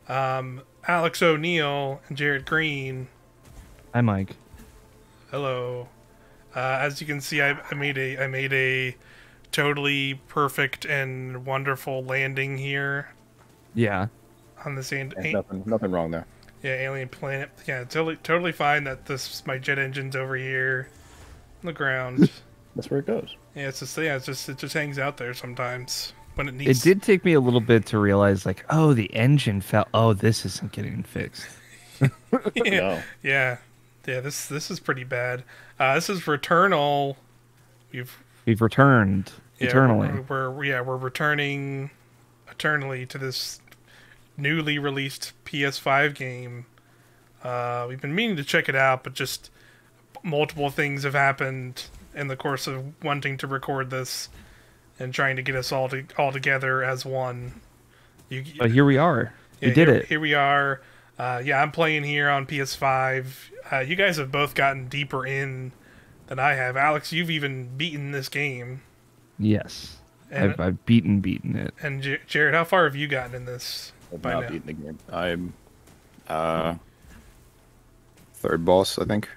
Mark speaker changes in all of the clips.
Speaker 1: Alex O'Neill and Jarrett Green.
Speaker 2: Hi, Mike.
Speaker 1: Hello. As you can see, I made a totally perfect and wonderful landing here
Speaker 2: Yeah.
Speaker 1: on this
Speaker 3: Nothing wrong there.
Speaker 1: alien planet. Yeah, totally fine that my jet engine's over here on the ground.
Speaker 3: That's where it goes.
Speaker 1: Yeah, it just hangs out there sometimes when it
Speaker 2: It
Speaker 1: needs.
Speaker 2: did take me a little bit to realize, like, oh, the engine fell. Oh, this isn't getting fixed.
Speaker 1: Yeah,
Speaker 3: No.
Speaker 1: yeah. This is pretty bad. This is Returnal.
Speaker 2: We've returned eternally.
Speaker 1: We're returning eternally to this newly released PS5 game. We've been meaning to check it out, but just multiple things have happened in the course of wanting to record this and trying to get us all together as one.
Speaker 2: But here we are.
Speaker 1: Yeah,
Speaker 2: we did it.
Speaker 1: Here we are. I'm playing here on PS5. You guys have both gotten deeper in than I have. Alex, you've even beaten this game.
Speaker 2: Yes.
Speaker 1: And,
Speaker 2: I've beaten it.
Speaker 1: And Jared, how far have you gotten in this?
Speaker 3: I've
Speaker 1: by
Speaker 3: not
Speaker 1: now?
Speaker 3: beaten the game. I'm third boss, I think.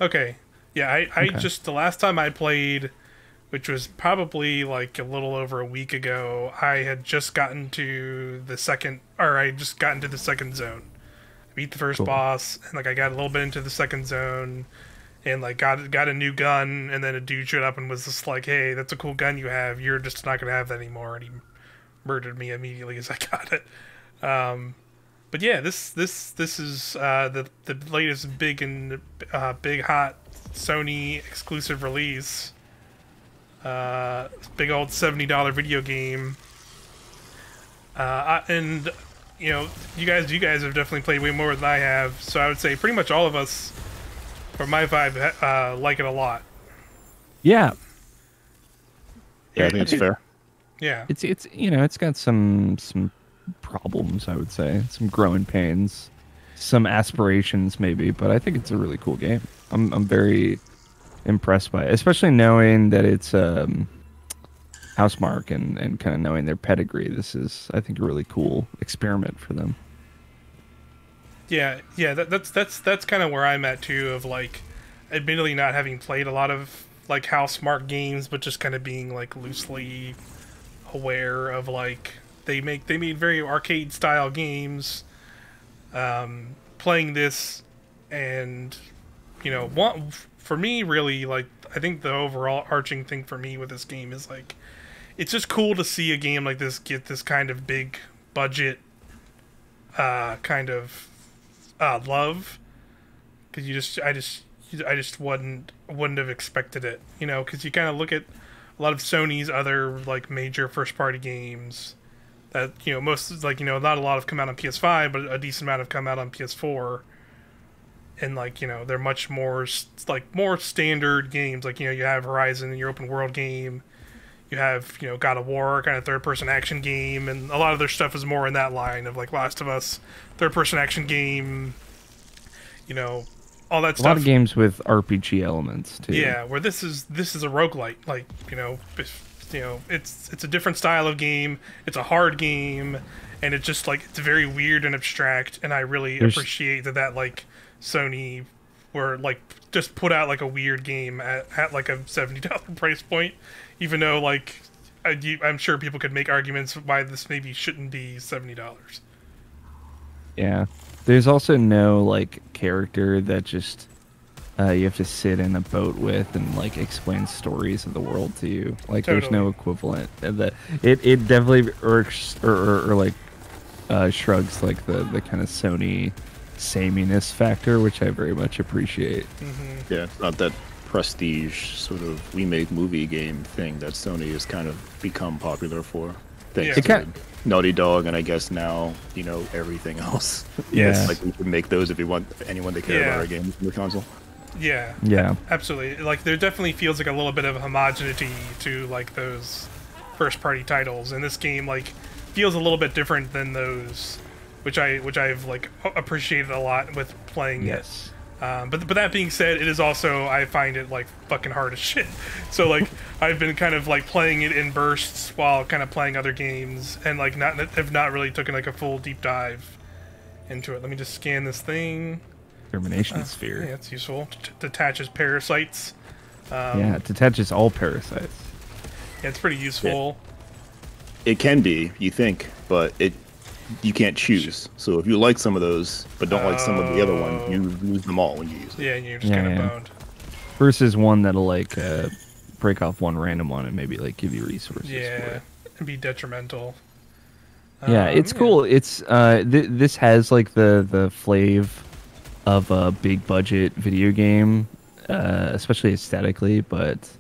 Speaker 1: Okay. Yeah, I
Speaker 2: Okay.
Speaker 1: just, the last time I played, which was probably like a little over a week ago, I had just gotten to the second zone. I beat the first
Speaker 2: Cool.
Speaker 1: boss, and like I got a little bit into the second zone, and like got a new gun, and then a dude showed up and was just like, "Hey, that's a cool gun you have. You're just not gonna have that anymore." And he murdered me immediately as I got it. But yeah, this is the latest big hot Sony exclusive release. Big old $70 video game. And you know, you guys have definitely played way more than I have. So I would say pretty much all of us, for my vibe, like it a lot.
Speaker 2: Yeah.
Speaker 3: Yeah, I think it's fair.
Speaker 1: Yeah.
Speaker 2: It's it's got some problems, I would say. Some growing pains. Some aspirations maybe, but I think it's a really cool game. I'm very impressed by it, especially knowing that it's Housemarque and kind of knowing their pedigree. This is, I think, a really cool experiment for them.
Speaker 1: Yeah, that's kind of where I'm at too. Of like, admittedly not having played a lot of like Housemarque games, but just kind of being like loosely aware of like they made very arcade style games. Playing this, and for me really, like, I think the overall arching thing for me with this game is like, it's just cool to see a game like this get this kind of big budget kind of love, because I just wouldn't have expected it, because you kind of look at a lot of Sony's other like major first party games that most, like, not a lot have come out on PS5, but a decent amount have come out on PS4, and like, they're much more more standard games. Like, you have Horizon, your open world game, you have God of War, kind of third person action game, and a lot of their stuff is more in that line of like Last of Us, third person action game, all that stuff.
Speaker 2: A lot of games with RPG elements too.
Speaker 1: Yeah, where this is a roguelite. Like, it's a different style of game. It's a hard game, and it's just like, it's very weird and abstract. And I really appreciate that like Sony were like just put out like a weird game at like a $70 price point, even though like I'm sure people could make arguments why this maybe shouldn't be $70.
Speaker 2: Yeah. There's also no like character that just you have to sit in a boat with and like explain stories of the world to you. Like, there's no equivalent. It definitely irks or like shrugs like the kind of Sony sameness factor, which I very much appreciate.
Speaker 1: Mm-hmm.
Speaker 3: Yeah, it's not that prestige sort of we make movie game thing that Sony has kind of become popular for. Thanks to Naughty Dog, and I guess now, everything else.
Speaker 2: Yes.
Speaker 3: Like, we can make those if we want anyone to care about our games in the console.
Speaker 1: Yeah, absolutely. Like, there definitely feels like a little bit of homogeneity to like those first party titles, and this game like feels a little bit different than those, which I've like appreciated a lot with playing it. But that being said, it is also, I find it like fucking hard as shit. So like, I've been kind of like playing it in bursts while kind of playing other games, and like have not really taken like a full deep dive into it. Let me just scan this thing.
Speaker 2: Termination sphere.
Speaker 1: Yeah, it's useful. Detaches parasites.
Speaker 2: Yeah, it detaches all parasites.
Speaker 1: Yeah, it's pretty useful.
Speaker 3: It can be, you think, but you can't choose. So if you like some of those, but don't like some of the other ones, you lose them all when you use it.
Speaker 1: Yeah, and you're just kind of boned.
Speaker 2: Versus one that'll like break off one random one and maybe like give you resources.
Speaker 1: Yeah, and be detrimental.
Speaker 2: Yeah, it's cool. It's this has like the flavor of a big budget video game, especially aesthetically, but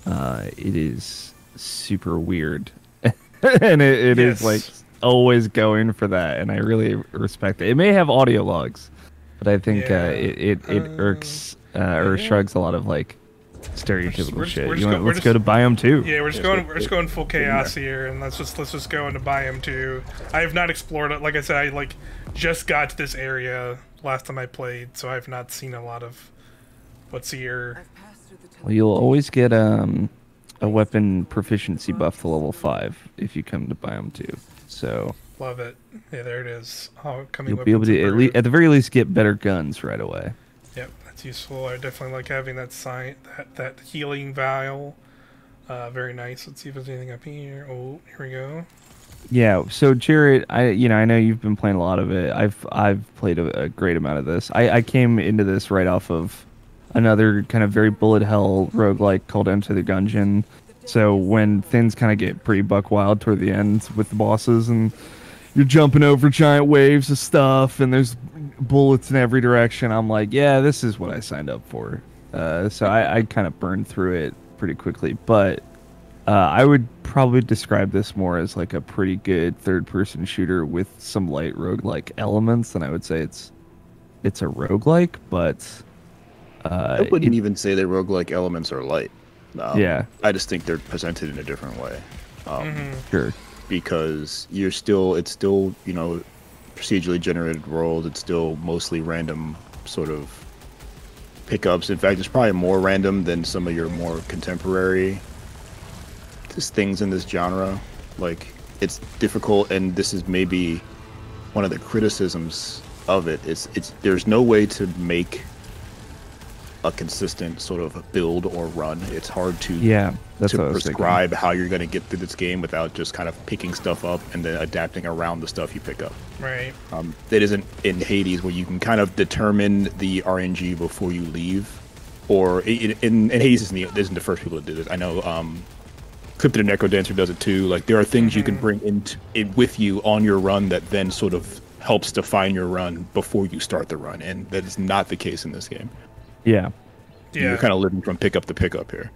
Speaker 2: it is super weird, and it is like always going for that, and I really respect it. It may have audio logs, but I think it irks or shrugs a lot of like stereotypical shit. Let's go to biome 2.
Speaker 1: Yeah, we're just going full chaos here, and let's just go into biome 2. I have not explored it. Like I said, I like just got to this area last time I played, so I've not seen a lot of what's here.
Speaker 2: Well, you'll always get a weapon proficiency buff to level 5 if you come to biome 2. So
Speaker 1: love it. Yeah, there it is.
Speaker 2: You'll be able to at the very least get better guns right away.
Speaker 1: Yep, that's useful. I definitely like having that that healing vial. Very nice. Let's see if there's anything up here. Oh, here we go.
Speaker 2: Yeah. So Jarrett, I know you've been playing a lot of it. I've played a great amount of this. I came into this right off of another kind of very bullet hell roguelike called Enter the Gungeon. So when things kind of get pretty buck wild toward the end with the bosses and you're jumping over giant waves of stuff and there's bullets in every direction, I'm like, yeah, this is what I signed up for. So I kind of burned through it pretty quickly, but I would probably describe this more as like a pretty good third-person shooter with some light roguelike elements, and I would say it's a roguelike, but
Speaker 3: I wouldn't even say that roguelike elements are light.
Speaker 2: Yeah,
Speaker 3: I just think they're presented in a different way.
Speaker 2: Sure.
Speaker 3: Because it's still, procedurally generated world. It's still mostly random sort of pickups. In fact, it's probably more random than some of your more contemporary things in this genre. Like, it's difficult, and this is maybe one of the criticisms of it. There's no way to make a consistent sort of build or run. It's hard to prescribe how you're going to get through this game without just kind of picking stuff up and then adapting around the stuff you pick up.
Speaker 1: Right.
Speaker 3: That isn't in Hades, where you can kind of determine the RNG before you leave, or in Hades isn't the first people that did it. I know Cryptid Necrodancer does it too. Like, there are things you can bring in with you on your run that then sort of helps define your run before you start the run, and that is not the case in this game.
Speaker 2: Yeah.
Speaker 3: You're kind of living from pickup to pickup here.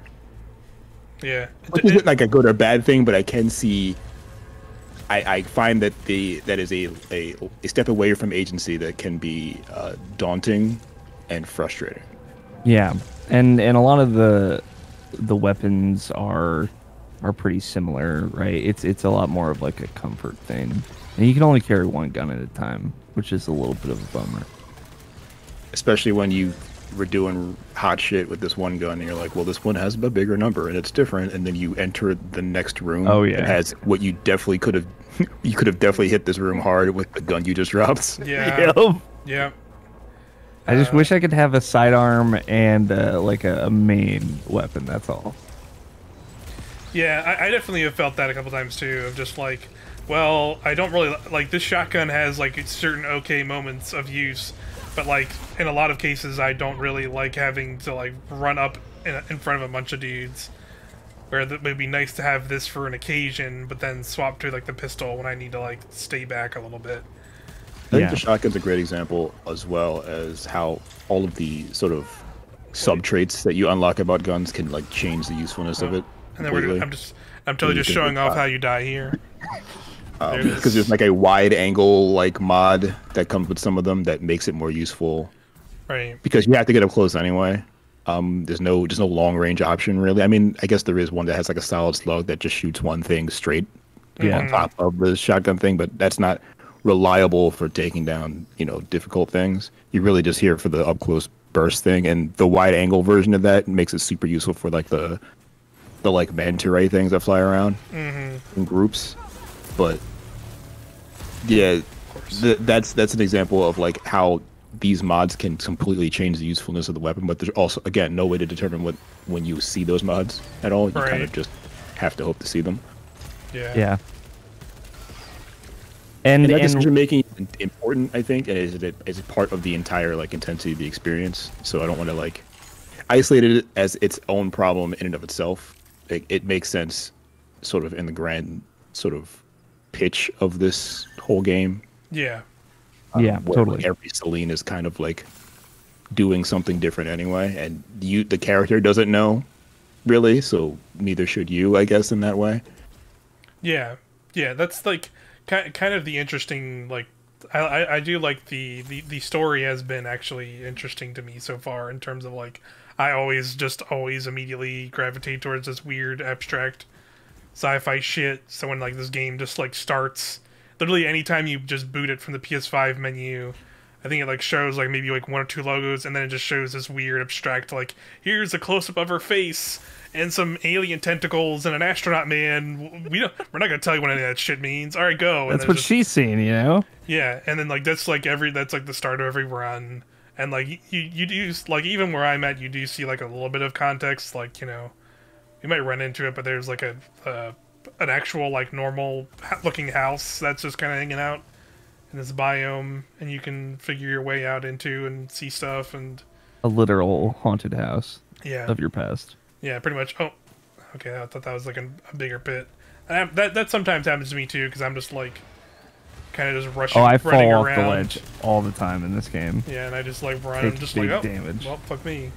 Speaker 1: Yeah.
Speaker 3: Which isn't like a good or bad thing, but I can see. I find that that is a step away from agency that can be daunting and frustrating.
Speaker 2: Yeah, and a lot of the weapons are pretty similar, right? It's a lot more of like a comfort thing, and you can only carry one gun at a time, which is a little bit of a bummer.
Speaker 3: Especially when you were doing hot shit with this one gun, and you're like, well, this one has a bigger number and it's different, and then you enter the next room.
Speaker 2: Oh yeah,
Speaker 3: it has what you definitely could have. You could have definitely hit this room hard with the gun you just dropped.
Speaker 1: Yeah. Yep.
Speaker 2: I just wish I could have a sidearm and like a main weapon. That's all.
Speaker 1: Yeah, I definitely have felt that a couple times too. Of just like, well, I don't really like this shotgun has like certain okay moments of use, but like in a lot of cases, I don't really like having to like run up in front of a bunch of dudes. Where it would be nice to have this for an occasion, but then swap to like the pistol when I need to like stay back a little bit.
Speaker 3: I think the shotgun's a great example, as well as how all of the sort of sub traits that you unlock about guns can like change the usefulness of it.
Speaker 1: And then I'm totally just showing off how you die here.
Speaker 3: Because there's like a wide angle like mod that comes with some of them that makes it more useful.
Speaker 1: Right. Because
Speaker 3: you have to get up close anyway. There's no long range option really. I mean, I guess there is one that has like a solid slug that just shoots one thing straight on top of the shotgun thing, but that's not reliable for taking down, difficult things. You're really just here for the up close burst thing, and the wide angle version of that makes it super useful for like the like manta ray things that fly around in groups. But yeah,
Speaker 1: course.
Speaker 3: That's an example of like how these mods can completely change the usefulness of the weapon, but there's also, again, no way to determine what when you see those mods at all. You kind of just have to hope to see them.
Speaker 2: Yeah.
Speaker 3: And that decision making is important, I think, and is part of the entire like intensity of the experience. So I don't want to like isolate it as its own problem in and of itself. It makes sense, sort of in the grand sort of pitch of this whole game.
Speaker 1: Yeah.
Speaker 2: Totally.
Speaker 3: Every Celine is kind of like doing something different anyway, and the character doesn't know really, so neither should you, I guess, in that way.
Speaker 1: Yeah, that's like kind of the interesting, like, I do like the story has been actually interesting to me so far, in terms of like I always immediately gravitate towards this weird abstract sci-fi shit. So when like this game just like starts, literally anytime you just boot it from the PS5 menu, I think it like shows like maybe like one or two logos, and then it just shows this weird abstract like, here's a close up of her face and some alien tentacles and an astronaut man. We're not gonna tell you what any of that shit means. All right, go.
Speaker 2: That's what she's seen, you know.
Speaker 1: Yeah, and then like that's like the start of every run, and like you do, like, even where I'm at, you do see like a little bit of context, like, you know, you might run into it, but there's like an actual like normal looking house that's just kind of hanging out in this biome, and you can figure your way out into and see stuff, and
Speaker 2: a literal haunted house.
Speaker 1: Yeah.
Speaker 2: Of your past.
Speaker 1: Yeah, pretty much. Oh, okay. I thought that was like a bigger pit. And that sometimes happens to me too, because I'm just like kind of just rushing.
Speaker 2: Oh, I fall off
Speaker 1: around.
Speaker 2: the ledge all the time in this game.
Speaker 1: Yeah, and I just like run and just like, oh, damage. Well, fuck me.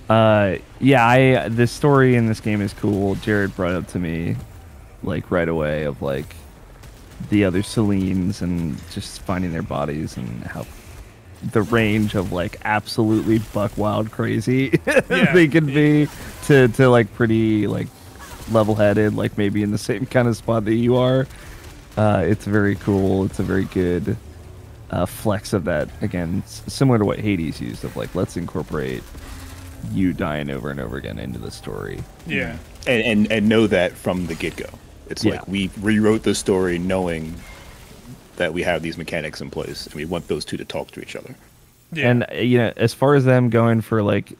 Speaker 2: Yeah, the story in this game is cool. Jarrett brought it up to me, like, right away, of like the other Celines and just finding their bodies and how the range of like absolutely buck wild crazy they can be to like pretty like level-headed, like maybe in the same kind of spot that you are. It's very cool. It's a very good flex of that, again, similar to what Hades used, of like, let's incorporate you dying over and over again into the story.
Speaker 1: Yeah.
Speaker 3: And know that from the get-go. It's like we rewrote the story knowing that we have these mechanics in place, and we want those two to talk to each other.
Speaker 1: Yeah.
Speaker 2: And as far as them going for like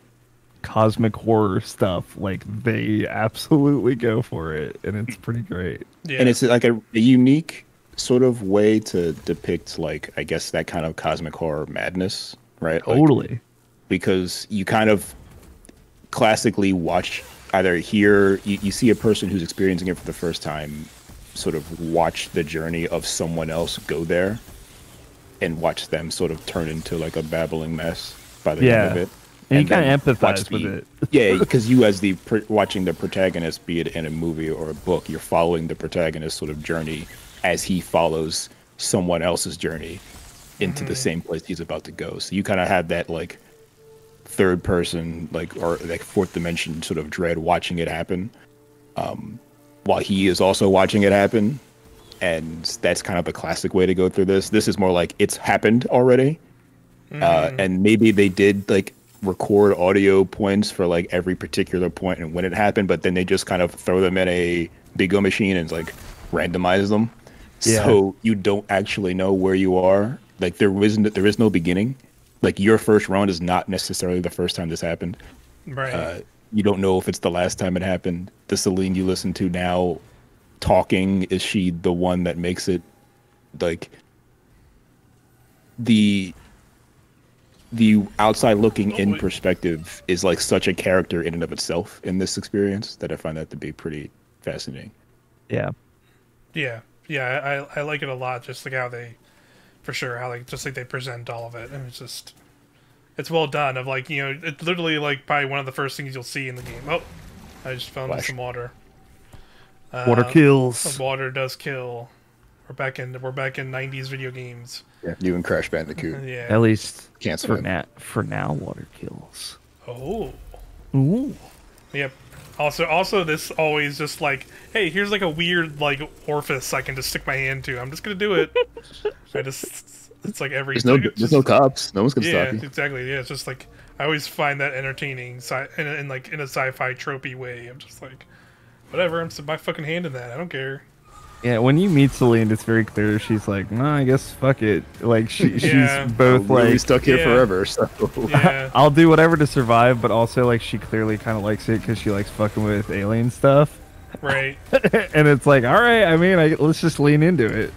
Speaker 2: cosmic horror stuff, like, they absolutely go for it, and it's pretty great.
Speaker 1: Yeah.
Speaker 3: And it's like a unique sort of way to depict, like, I guess, that kind of cosmic horror madness, right?
Speaker 2: Totally.
Speaker 3: Like, because you kind of classically watch, either you see a person who's experiencing it for the first time sort of watch the journey of someone else go there, and watch them sort of turn into like a babbling mess by the end of it.
Speaker 2: And you kind of empathize with it.
Speaker 3: Yeah, because you, as watching the protagonist, be it in a movie or a book, you're following the protagonist's sort of journey as he follows someone else's journey into the same place he's about to go. So you kind of have that like third person, like, or like fourth dimension sort of dread watching it happen, while he is also watching it happen. And that's kind of the classic way to go through this. This is more like it's happened already. And maybe they did like record audio points for like every particular point and when it happened, but then they just kind of throw them in a Bigo machine and like randomize them. Yeah. So you don't actually know where you are. Like there is no beginning. Like your first round is not necessarily the first time this happened.
Speaker 1: Right.
Speaker 3: You don't know if it's the last time it happened. The Celine you listen to now talking, is she the one that makes it? Like the outside looking in perspective is like such a character in and of itself in this experience that I find that to be pretty fascinating.
Speaker 2: Yeah.
Speaker 1: I like it a lot, just like how they, for sure, how like just like they present all of it, and it's well done. Of like, you know, it's literally like probably one of the first things you'll see in the game. Oh, I just fell into some water.
Speaker 2: Water kills.
Speaker 1: Water does kill. We're back in 90s video games.
Speaker 3: Yeah, you and Crash Bandicoot.
Speaker 1: Yeah.
Speaker 2: At least
Speaker 3: can't
Speaker 2: for now, water kills.
Speaker 1: Oh.
Speaker 2: Ooh.
Speaker 1: Yep. Also, this always just like, hey, here's like a weird like orifice I can just stick my hand to. I'm just gonna do it. It's like every.
Speaker 3: There's no cops. No one's gonna stop you.
Speaker 1: Yeah, exactly. Yeah, it's just like I always find that entertaining, in like in a sci-fi tropey way. I'm just like, whatever. I'm my fucking hand in that. I don't care.
Speaker 2: Yeah, when you meet Celine, it's very clear she's like, no, I guess fuck it. Like
Speaker 1: Yeah.
Speaker 2: she's both
Speaker 3: We'll be
Speaker 2: like,
Speaker 3: stuck here
Speaker 1: Yeah.
Speaker 3: forever. So
Speaker 1: Yeah.
Speaker 2: I'll do whatever to survive, but also like she clearly kind of likes it because she likes fucking with alien stuff.
Speaker 1: Right.
Speaker 2: And it's like, all right, I mean, let's just lean into it.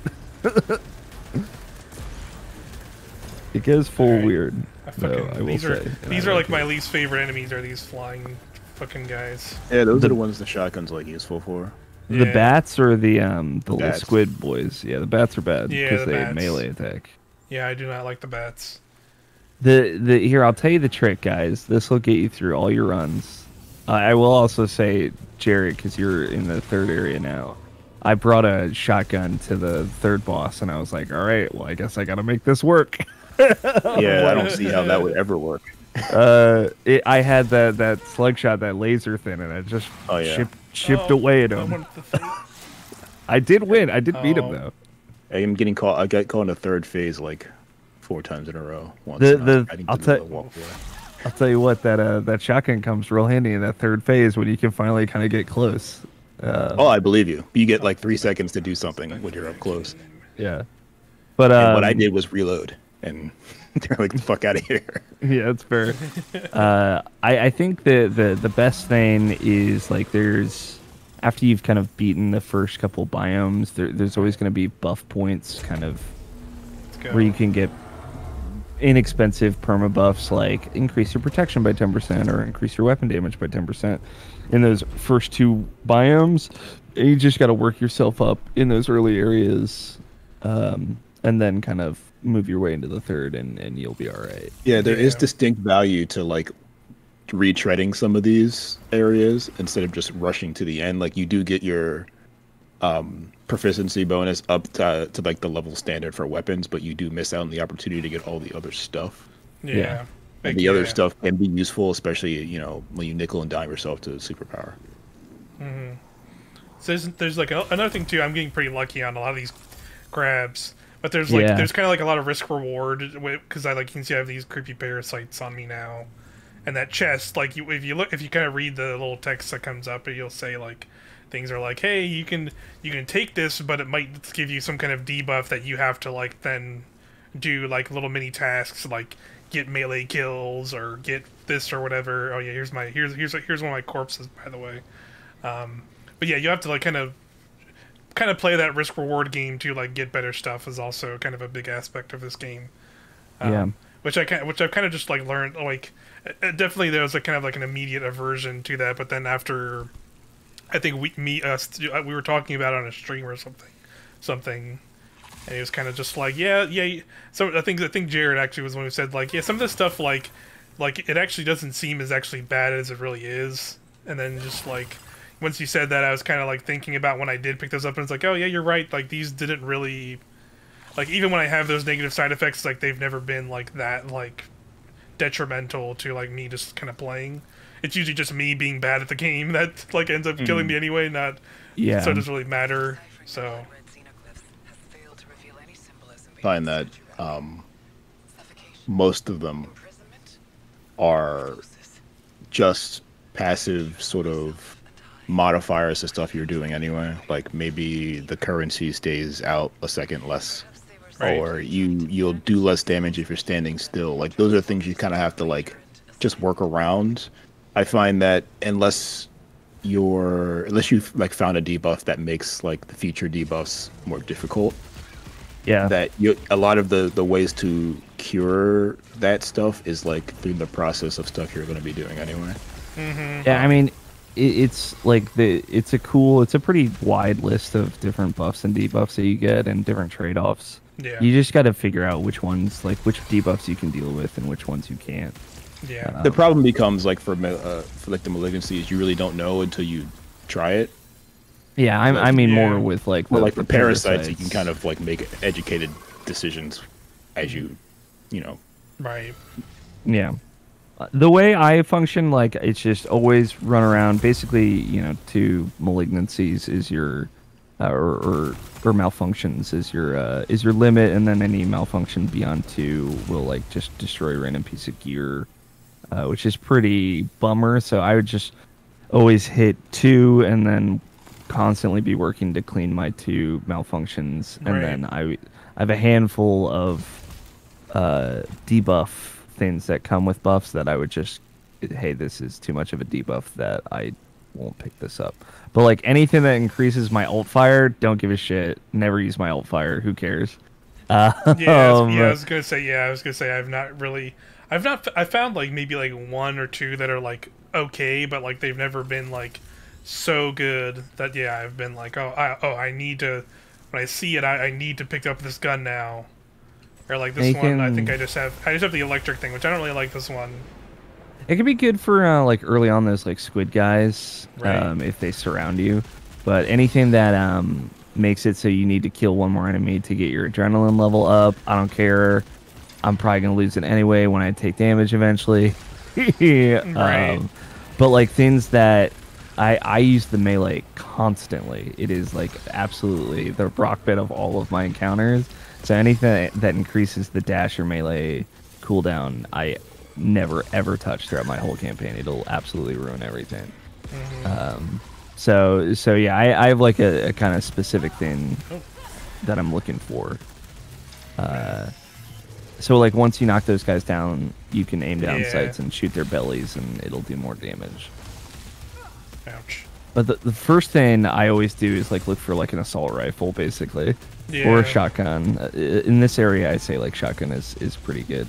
Speaker 2: It goes full
Speaker 1: Alright.
Speaker 2: weird. Though, I will
Speaker 1: These are
Speaker 2: say.
Speaker 1: these are like my least favorite enemies. Are these flying fucking guys?
Speaker 3: yeah, those are the ones the shotgun's like useful for.
Speaker 2: The
Speaker 1: Yeah.
Speaker 2: bats or the little
Speaker 3: bats.
Speaker 2: squid boys. Yeah, the bats are bad
Speaker 1: Yeah,
Speaker 2: because
Speaker 1: the
Speaker 2: they
Speaker 1: bats.
Speaker 2: melee attack.
Speaker 1: Yeah, I do not like the bats.
Speaker 2: The here, I'll tell you the trick, guys. This will get you through all your runs. I will also say, Jarrett, because you're in the third area now. I brought a shotgun to the third boss, and I was like, all right, well, I guess I got to make this work.
Speaker 3: Yeah, I don't see how that would ever work.
Speaker 2: I had that slug shot, that laser thing, and I just
Speaker 3: Oh, yeah.
Speaker 2: chipped away at
Speaker 1: I
Speaker 2: him.
Speaker 1: want the thing.
Speaker 2: I did win. I did beat him,
Speaker 1: Oh.
Speaker 2: though.
Speaker 3: I'm getting caught. I got caught in the third phase like 4 times in a row. Once
Speaker 2: The-
Speaker 3: and I was
Speaker 2: the-
Speaker 3: hiding
Speaker 2: I'll
Speaker 3: to the
Speaker 2: tell-
Speaker 3: walkway.
Speaker 2: I'll tell you what, that shotgun comes real handy in that third phase when you can finally kind of get close.
Speaker 3: Oh, I believe you. You get like 3 seconds to do something when you're up close.
Speaker 2: Yeah. But
Speaker 3: And what I did was reload, and they're like, "The fuck out of here!"
Speaker 2: Yeah, that's fair. I think the best thing is like there's after you've kind of beaten the first couple biomes, there's always going to be buff points kind of
Speaker 1: Let's go.
Speaker 2: where you can get inexpensive perma buffs like increase your protection by 10% or increase your weapon damage by 10% in those first 2 biomes. You just got to work yourself up in those early areas, and then kind of move your way into the third, and you'll be all right.
Speaker 3: Yeah, there is
Speaker 1: Yeah.
Speaker 3: distinct value to like retreading some of these areas instead of just rushing to the end. Like you do get your proficiency bonus up to like the level standard for weapons, but you do miss out on the opportunity to get all the other stuff.
Speaker 1: Yeah.
Speaker 2: Yeah.
Speaker 3: And the other stuff can be useful, especially when you nickel and dime yourself to superpower.
Speaker 1: So there's like another thing too. I'm getting pretty lucky on a lot of these grabs, but there's like there's kind of like a lot of risk reward because I can see I have these creepy parasites on me now, and that chest like if you kind of read the little text that comes up, you'll say like things are like, hey, you can take this, but it might give you some kind of debuff that you have to like then do like little mini tasks like get melee kills or get this or whatever. Oh yeah, here's one of my corpses, by the way. But yeah, you have to like kind of play that risk reward game to like get better stuff is also kind of a big aspect of this game. Which I've kind of just like learned like definitely there was a kind of like an immediate aversion to that, but then after I think we were talking about it on a stream or something, and it was kind of just like yeah. So I think Jarrett actually was the one who said like some of this stuff like it actually doesn't seem as actually bad as it really is, and then just like once you said that, I was kind of like thinking about when I did pick those up, and it's like, oh yeah, you're right. Like these didn't really, like even when I have those negative side effects, like they've never been like that like detrimental to like me just kind of playing. It's usually just me being bad at the game that like ends up killing me anyway. So it doesn't really matter. So
Speaker 3: Find that most of them are just passive sort of modifiers to stuff you're doing anyway. Like maybe the currency stays out a second less,
Speaker 1: Right.
Speaker 3: or you'll do less damage if you're standing still. Like those are things you kind of have to like just work around. I find that unless you've like found a debuff that makes like the future debuffs more difficult, that a lot of the ways to cure that stuff is like through the process of stuff you're going to be doing anyway.
Speaker 2: Yeah, I mean, it's like it's a pretty wide list of different buffs and debuffs that you get and different trade-offs.
Speaker 1: Yeah.
Speaker 2: You just got to figure out which ones, like which debuffs you can deal with and which ones you can't.
Speaker 1: yeah.
Speaker 3: The problem becomes like for like the malignancies, you really don't know until you try it.
Speaker 2: Yeah, I mean more with like
Speaker 3: The parasites, you can kind of like make educated decisions as you know.
Speaker 1: Right.
Speaker 2: Yeah. The way I function, like, it's just always run around. Basically, 2 malignancies is your, or malfunctions is your limit, and then any malfunction beyond 2 will like just destroy a random piece of gear, which is pretty bummer. So I would just always hit 2 and then constantly be working to clean my 2 malfunctions, and
Speaker 1: Right.
Speaker 2: then I have a handful of debuff things that come with buffs that I would just, hey, this is too much of a debuff that I won't pick this up. But like anything that increases my alt fire, don't give a shit. Never use my alt fire. Who cares?
Speaker 1: I was gonna say. Yeah, I was gonna say I found like maybe like 1 or 2 that are like okay, but like they've never been like so good that I've been like, I need to, when I see it, I need to pick up this gun now. Or like this one, I think I just have the electric thing, which I don't really like this one.
Speaker 2: It could be good for like early on those like squid guys,
Speaker 1: Right.
Speaker 2: if they surround you. But anything that makes it so you need to kill one more enemy to get your adrenaline level up, I don't care. I'm probably gonna lose it anyway when I take damage eventually.
Speaker 1: Right.
Speaker 2: But like things that I use the melee constantly. It is like absolutely the rock bed of all of my encounters. So anything that increases the dash or melee cooldown, I never ever touch throughout my whole campaign. It'll absolutely ruin everything. So yeah, I have like a kind of specific thing that I'm looking for. So like once you knock those guys down, you can aim down sights and shoot their bellies, and it'll do more damage.
Speaker 1: Ouch.
Speaker 2: But the first thing I always do is like look for like an assault rifle, basically,
Speaker 1: Yeah.
Speaker 2: or a shotgun. In this area, I say like shotgun is pretty good.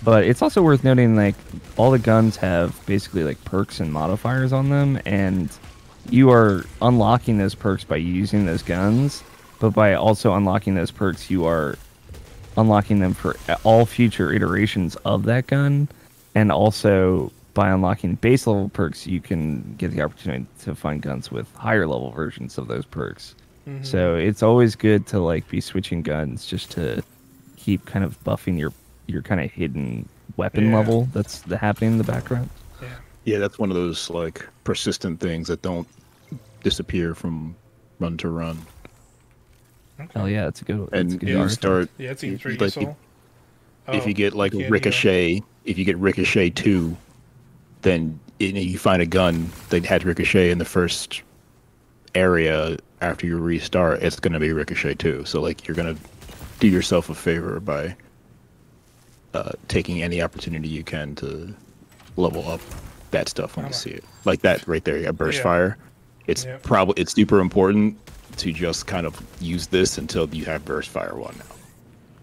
Speaker 2: But it's also worth noting like all the guns have basically like perks and modifiers on them, and you are unlocking those perks by using those guns. But by also unlocking those perks, you are unlocking them for all future iterations of that gun. And also, by unlocking base level perks, you can get the opportunity to find guns with higher level versions of those perks. So it's always good to like be switching guns just to keep kind of buffing your kind of hidden weapon level that's happening in the background.
Speaker 3: Yeah, that's one of those like persistent things that don't disappear from run to run.
Speaker 2: Oh yeah, it's a good.
Speaker 3: And
Speaker 2: it's a good
Speaker 3: you
Speaker 2: artifact.
Speaker 3: start.
Speaker 1: Yeah, it seems pretty
Speaker 3: like,
Speaker 1: useful.
Speaker 3: If you get like
Speaker 1: you
Speaker 3: a
Speaker 1: can't
Speaker 3: ricochet, if you get ricochet 2, then you find a gun that had ricochet in the first area after you restart, it's going to be ricochet 2. So like you're going to do yourself a favor by taking any opportunity you can to level up that stuff when you see it. Like that right there, yeah, burst fire. It's it's super important to just kind of use this until you have burst fire 1 now.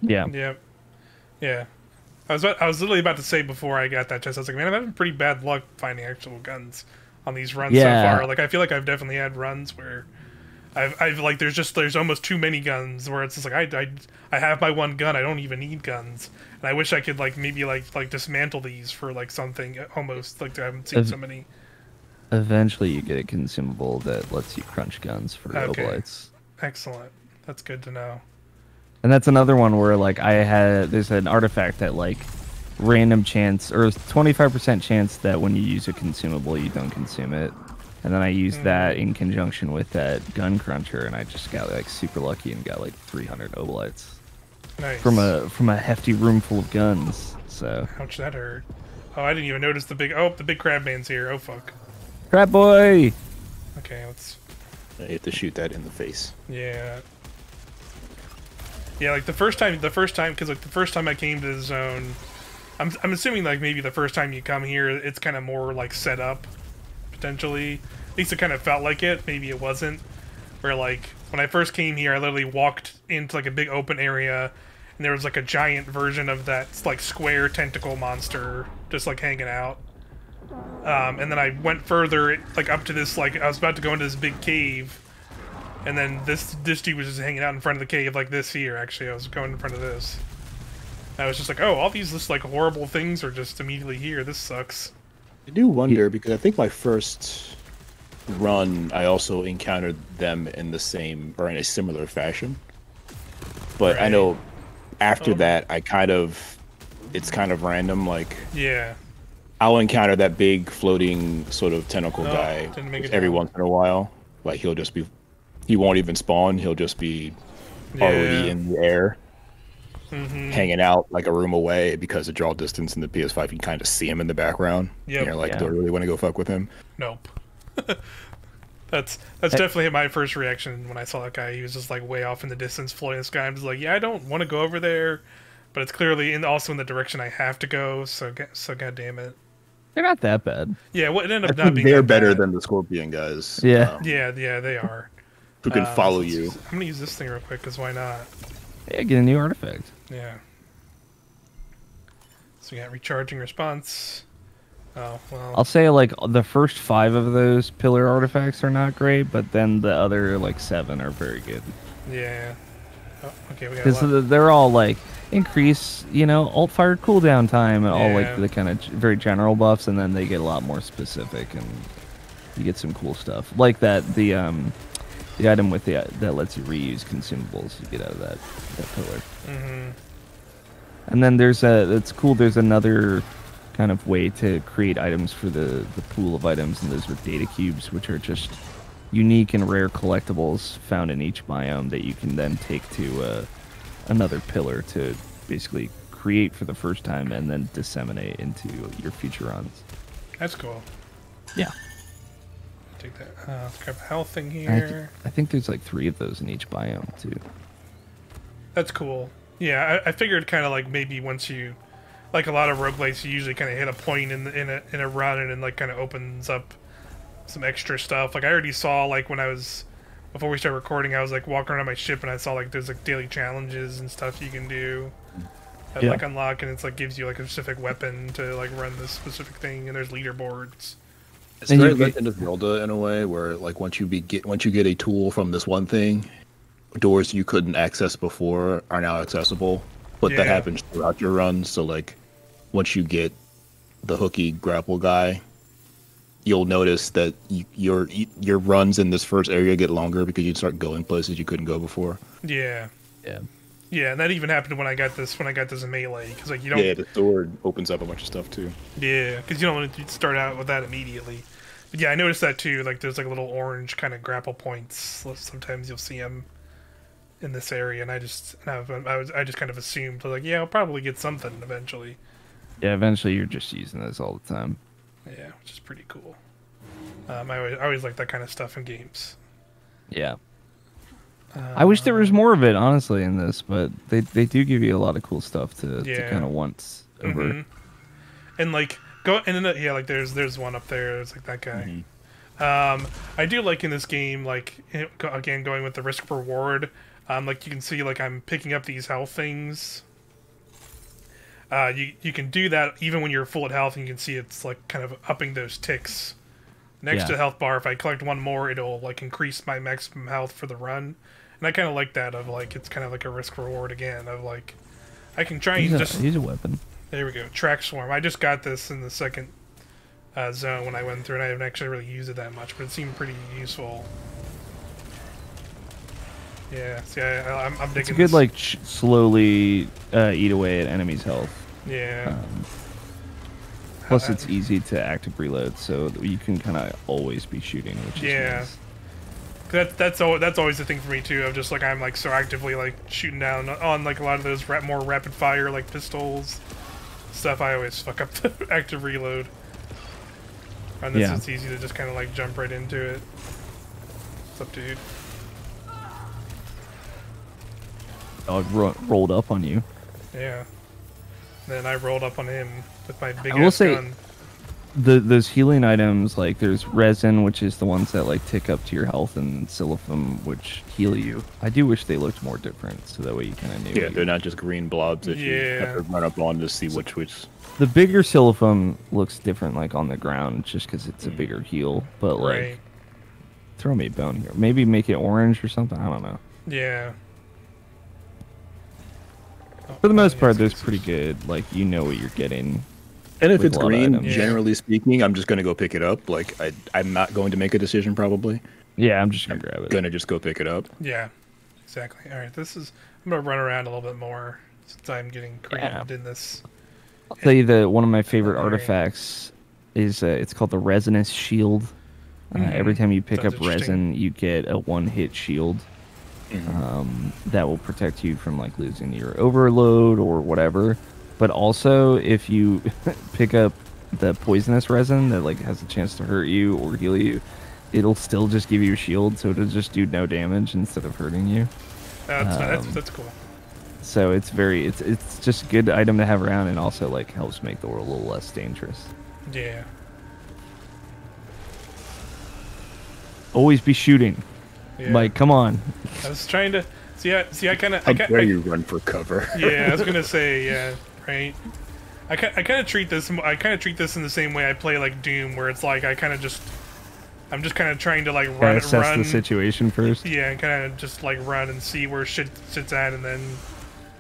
Speaker 2: Yeah.
Speaker 1: Yeah. I was literally about to say before I got that chest, I was like, man, I'm having pretty bad luck finding actual guns on these runs so far. Like, I feel like I've definitely had runs where I've like, there's almost too many guns where it's just like, I have my one gun, I don't even need guns. And I wish I could like, maybe like dismantle these for like something almost like I haven't seen so many.
Speaker 2: Eventually, you get a consumable that lets you crunch guns for obolites.
Speaker 1: Excellent. That's good to know.
Speaker 2: And that's another one where like there's an artifact that like random chance or 25% chance that when you use a consumable you don't consume it. And then I used that in conjunction with that gun cruncher, and I just got like super lucky and got like 300 obolites.
Speaker 1: Nice.
Speaker 2: From a hefty room full of guns. So.
Speaker 1: Ouch, that hurt. Oh, I didn't even notice the big crab man's here. Oh fuck.
Speaker 2: Crab boy.
Speaker 1: Okay, let's.
Speaker 3: You have to shoot that in the face.
Speaker 1: Yeah. Yeah, like the first time, because like the first time I came to the zone, I'm assuming like maybe the first time you come here, it's kind of more like set up, potentially. At least it kind of felt like it. Maybe it wasn't. Where like when I first came here, I literally walked into like a big open area, and there was like a giant version of that like square tentacle monster just like hanging out. And then I went further, like up to this like I was about to go into this big cave. And then this dude was just hanging out in front of the cave like this here, actually. I was going in front of this. I was just like, oh, all these just like horrible things are just immediately here. This sucks.
Speaker 3: I do wonder, because I think my first run, I also encountered them in the same, or in a similar fashion. But I know after that, it's kind of random, like...
Speaker 1: Yeah.
Speaker 3: I'll encounter that big floating sort of tentacle guy every once in a while. Like he'll just be... He won't even spawn. He'll just be already in the air. hanging out like a room away because of draw distance in the PS5. You can kind of see him in the background.
Speaker 1: Yep.
Speaker 3: And you're like, do I really want to go fuck with him?
Speaker 1: Nope. That's definitely my first reaction when I saw that guy. He was just like way off in the distance, floating in the sky. I'm just like, yeah, I don't want to go over there, but it's clearly also in the direction I have to go. So god damn it.
Speaker 2: They're not that bad.
Speaker 1: Yeah, what it ended up
Speaker 3: I
Speaker 1: not
Speaker 3: think
Speaker 1: being
Speaker 3: they're
Speaker 1: that
Speaker 3: better
Speaker 1: bad.
Speaker 3: than the Scorpion guys.
Speaker 2: Yeah.
Speaker 1: Yeah, they are.
Speaker 3: Who can follow you.
Speaker 1: I'm gonna use this thing real quick, because why not?
Speaker 2: Yeah, get a new artifact.
Speaker 1: Yeah. So we got recharging response. Oh, well.
Speaker 2: I'll say like the first 5 of those pillar artifacts are not great, but then the other like 7 are very good.
Speaker 1: Yeah. Oh, okay, we got
Speaker 2: Because they're all like increase, alt fire cooldown time and all like the kind of very general buffs, and then they get a lot more specific and you get some cool stuff like that. The item with that lets you reuse consumables you get out of that pillar.
Speaker 1: Mm-hmm.
Speaker 2: And then it's cool. There's another kind of way to create items for the pool of items, and those are data cubes, which are just unique and rare collectibles found in each biome that you can then take to another pillar to basically create for the first time and then disseminate into your future runs.
Speaker 1: That's cool.
Speaker 2: Yeah.
Speaker 1: Take that. Let's grab a health thing here.
Speaker 2: I think there's like 3 of those in each biome too.
Speaker 1: That's cool. Yeah, I figured kind of like maybe once you, like a lot of roguelites, you usually kind of hit a point in a run and it like kind of opens up some extra stuff. Like I already saw like before we started recording, I was like walking around my ship and I saw like there's like daily challenges and stuff you can do that like unlock, and it's like gives you like a specific weapon to like run this specific thing, and there's leaderboards.
Speaker 3: It's very Legend of Zelda in a way, where like once you get a tool from this one thing, doors you couldn't access before are now accessible. But that happens throughout your run. So like once you get the hooky grapple guy, you'll notice that your runs in this first area get longer because you start going places you couldn't go before.
Speaker 1: Yeah.
Speaker 2: Yeah.
Speaker 1: Yeah, and that even happened when I got this in melee, because like you don't.
Speaker 3: Yeah, the sword opens up a bunch of stuff too.
Speaker 1: Yeah, because you don't want to start out with that immediately. But yeah, I noticed that too. Like there's like little orange kind of grapple points. Sometimes you'll see them in this area, and I just kind of assumed like, yeah, I'll probably get something eventually.
Speaker 2: Yeah, eventually you're just using those all the time.
Speaker 1: Yeah, which is pretty cool. I always like that kind of stuff in games.
Speaker 2: Yeah. I wish there was more of it, honestly, in this, but they do give you a lot of cool stuff to kind of once over.
Speaker 1: Mm-hmm. And like like there's one up there. It's like that guy. I do like in this game, like again going with the risk reward. Like you can see, like I'm picking up these health things. You can do that even when you're full at health, and you can see it's like kind of upping those ticks. Next to the health bar, if I collect one more, it'll like increase my maximum health for the run. And I kind of like that, of like it's kind of like a risk reward again, of like I can try and
Speaker 2: use a weapon.
Speaker 1: There we go, track swarm. I just got this in the second zone when I went through, and I haven't actually really used it that much, but it seemed pretty useful. Yeah, see, I'm digging.
Speaker 2: It's a good like slowly eat away at enemies' health.
Speaker 1: Yeah.
Speaker 2: Plus, it's easy to active reload, so you can kind of always be shooting, which is nice.
Speaker 1: That's always the thing for me too. Of just like I'm like so actively like shooting down on like a lot of those more rapid fire like pistols stuff. I always fuck up the active reload. On this, it's easy to just kind of like jump right into it. What's up, dude?
Speaker 2: Dog rolled up on you.
Speaker 1: Yeah. Then I rolled up on him with my big
Speaker 2: I will say,
Speaker 1: gun.
Speaker 2: those healing items, like there's resin, which is the ones that like tick up to your health, and siliphem, which heal you. I do wish they looked more different, so that way you kind of knew.
Speaker 3: Yeah, they're not just green blobs that you have to run up on to see which.
Speaker 2: The bigger siliphem looks different, like on the ground, just because it's a bigger heal. But like, throw me a bone here. Maybe make it orange or something. I don't know.
Speaker 1: Yeah.
Speaker 2: For the most part, they're pretty good. Like, you know what you're getting.
Speaker 3: And if it's green, generally speaking, I'm just going to go pick it up. Like, I'm not going to make a decision, probably.
Speaker 2: Yeah, I'm just going to grab it.
Speaker 3: I'm going to just go pick it up.
Speaker 1: Yeah, exactly. All right, I'm going to run around a little bit more since I'm getting created in this.
Speaker 2: I'll tell you that one of my favorite artifacts is, it's called the Resinous Shield. Every time you pick up resin, you get a one-hit shield. that will protect you from like losing your overload or whatever. But also, if you pick up the poisonous resin that like has a chance to hurt you or heal you, it'll still just give you a shield, so it'll just do no damage instead of hurting you.
Speaker 1: That's cool.
Speaker 2: So it's just a good item to have around, and also like helps make the world a little less dangerous.
Speaker 1: Yeah.
Speaker 2: Always be shooting.
Speaker 1: Yeah.
Speaker 2: Like, come on.
Speaker 1: I was trying to see. I kind of.
Speaker 3: How dare you run for cover?
Speaker 1: Yeah, I was gonna say, yeah, right. I kind of treat this. I kind of treat this in the same way I play like Doom, where it's like I'm just kind of trying to like run.
Speaker 2: Assess the situation first.
Speaker 1: Yeah, and kind of just like run and see where shit's at, and then.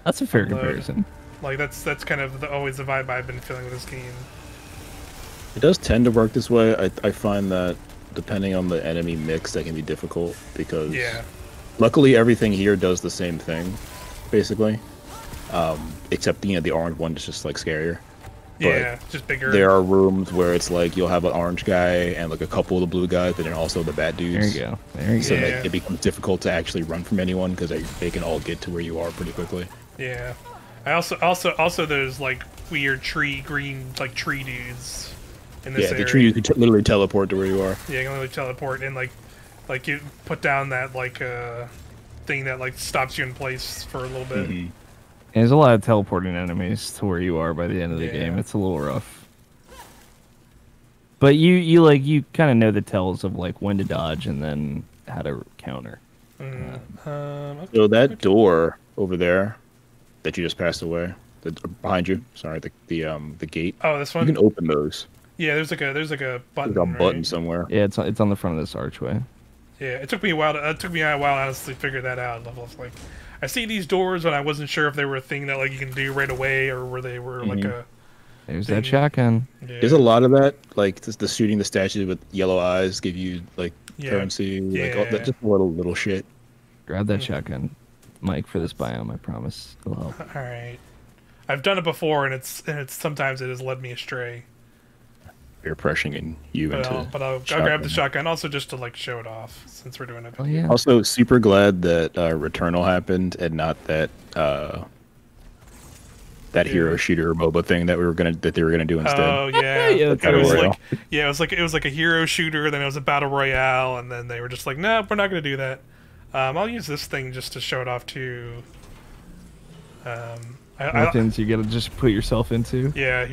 Speaker 2: That's a fair
Speaker 1: unload.
Speaker 2: comparison.
Speaker 1: Like that's kind of always the vibe I've been feeling with this game.
Speaker 3: It does tend to work this way. I find that depending on the enemy mix, that can be difficult because luckily everything here does the same thing, basically. Except the orange one is just like scarier.
Speaker 1: Yeah, just bigger.
Speaker 3: There are rooms where it's like you'll have an orange guy and like a couple of the blue guys, but then also the bad dudes.
Speaker 2: There you go. There you
Speaker 3: So
Speaker 2: go.
Speaker 3: that it becomes difficult to actually run from anyone because they can all get to where you are pretty quickly.
Speaker 1: Yeah. I also there's like weird green tree dudes in this area.
Speaker 3: The tree you can literally teleport to where you are.
Speaker 1: Yeah, you can literally teleport and like you put down that like thing that like stops you in place for a little bit.
Speaker 3: Mm-hmm.
Speaker 2: And there's a lot of teleporting enemies to where you are by the end of the
Speaker 1: Yeah.
Speaker 2: game. It's a little rough. But you kind of know the tells of like when to dodge and then how to counter.
Speaker 1: Okay.
Speaker 3: So that door over there that you just passed away, behind you. Sorry, the gate.
Speaker 1: Oh, this
Speaker 3: You
Speaker 1: one.
Speaker 3: can open those.
Speaker 1: Yeah, there's like a button.
Speaker 3: There's a button
Speaker 1: right?
Speaker 3: somewhere.
Speaker 2: Yeah, it's on the front of this archway.
Speaker 1: Yeah, it took me a while honestly to figure that out. I was like, I see these doors, and I wasn't sure if they were a thing that like you can do right away, or where they were like a.
Speaker 2: There's
Speaker 1: thing.
Speaker 2: that shotgun.
Speaker 1: Yeah.
Speaker 3: There's a lot of that, like the shooting the statue with yellow eyes give you like
Speaker 1: Yeah.
Speaker 3: currency, like all
Speaker 1: Yeah.
Speaker 3: that, just little shit.
Speaker 2: Grab that shotgun, Mike, for this biome. I promise it'll help.
Speaker 1: All right, I've done it before, and it's sometimes it has led me astray.
Speaker 3: You're pressuring you
Speaker 1: But
Speaker 3: into.
Speaker 1: I'll grab the shotgun also just to like show it off since we're doing it.
Speaker 2: Oh yeah.
Speaker 3: Also, super glad that Returnal happened and not that hero shooter MOBA thing that they were gonna do instead.
Speaker 1: Oh yeah,
Speaker 2: Yeah,
Speaker 1: it
Speaker 3: Battle
Speaker 1: was
Speaker 3: Royale.
Speaker 1: like it was like a hero shooter, then it was a battle royale, and then they were just like, no, we're not gonna do that. I'll use this thing just to show it off too.
Speaker 2: Weapons you gotta just put yourself into.
Speaker 1: Yeah,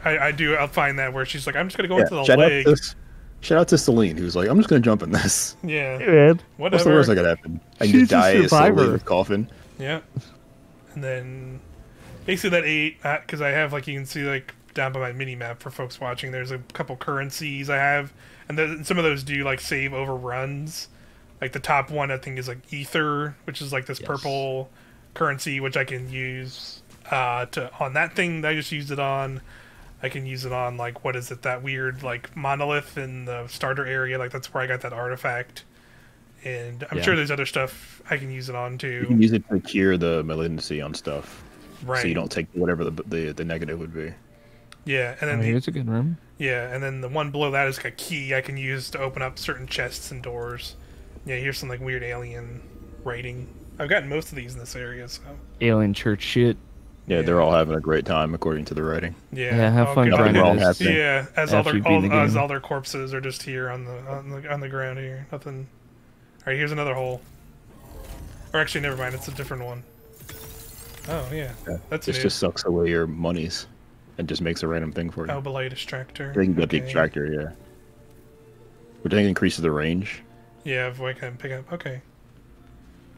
Speaker 1: I'll find that where she's like, I'm just gonna go into the leg.
Speaker 3: Shout out to Celine, who's like, I'm just gonna jump in this.
Speaker 1: Yeah,
Speaker 2: Man.
Speaker 1: whatever.
Speaker 3: What's the worst that could happen? I can
Speaker 2: She's
Speaker 3: just
Speaker 2: a
Speaker 3: die slowly
Speaker 2: survivor.
Speaker 3: with coffin.
Speaker 1: Yeah, and then basically that 8 because I have like you can see like down by my mini map for folks watching. There's a couple currencies I have, and then some of those do like save over runs. Like the top one I think is like ether, which is like this purple currency which I can use on that thing that I just used it on. I can use it on like what is it, that weird like monolith in the starter area, like that's where I got that artifact. And I'm sure there's other stuff I can use it on too.
Speaker 3: You can use it to cure the malignancy on stuff,
Speaker 1: Right.
Speaker 3: so you don't take whatever the negative would be.
Speaker 1: Yeah, and then
Speaker 2: Here's a good room.
Speaker 1: and then the one below that is like a key I can use to open up certain chests and doors. Yeah, here's some like weird alien writing. I've gotten most of these in this area, so
Speaker 2: Alien church shit.
Speaker 3: Yeah, they're all having a great time according to the writing.
Speaker 2: Yeah, have
Speaker 1: all
Speaker 2: fun
Speaker 1: good
Speaker 2: grinding
Speaker 3: all
Speaker 2: this.
Speaker 3: happening.
Speaker 1: Yeah, as
Speaker 2: After you beat the game.
Speaker 1: all their corpses are just here on the ground here. Nothing. All right, here's another hole. Or actually, never mind. It's a different one. Oh yeah, that's
Speaker 3: This
Speaker 1: new.
Speaker 3: just sucks away your monies and just makes a random thing for you.
Speaker 1: Obalite extractor.
Speaker 3: I think you got the
Speaker 1: Okay.
Speaker 3: extractor, yeah. Which I think increases the range.
Speaker 1: Yeah, if I can pick up. Okay.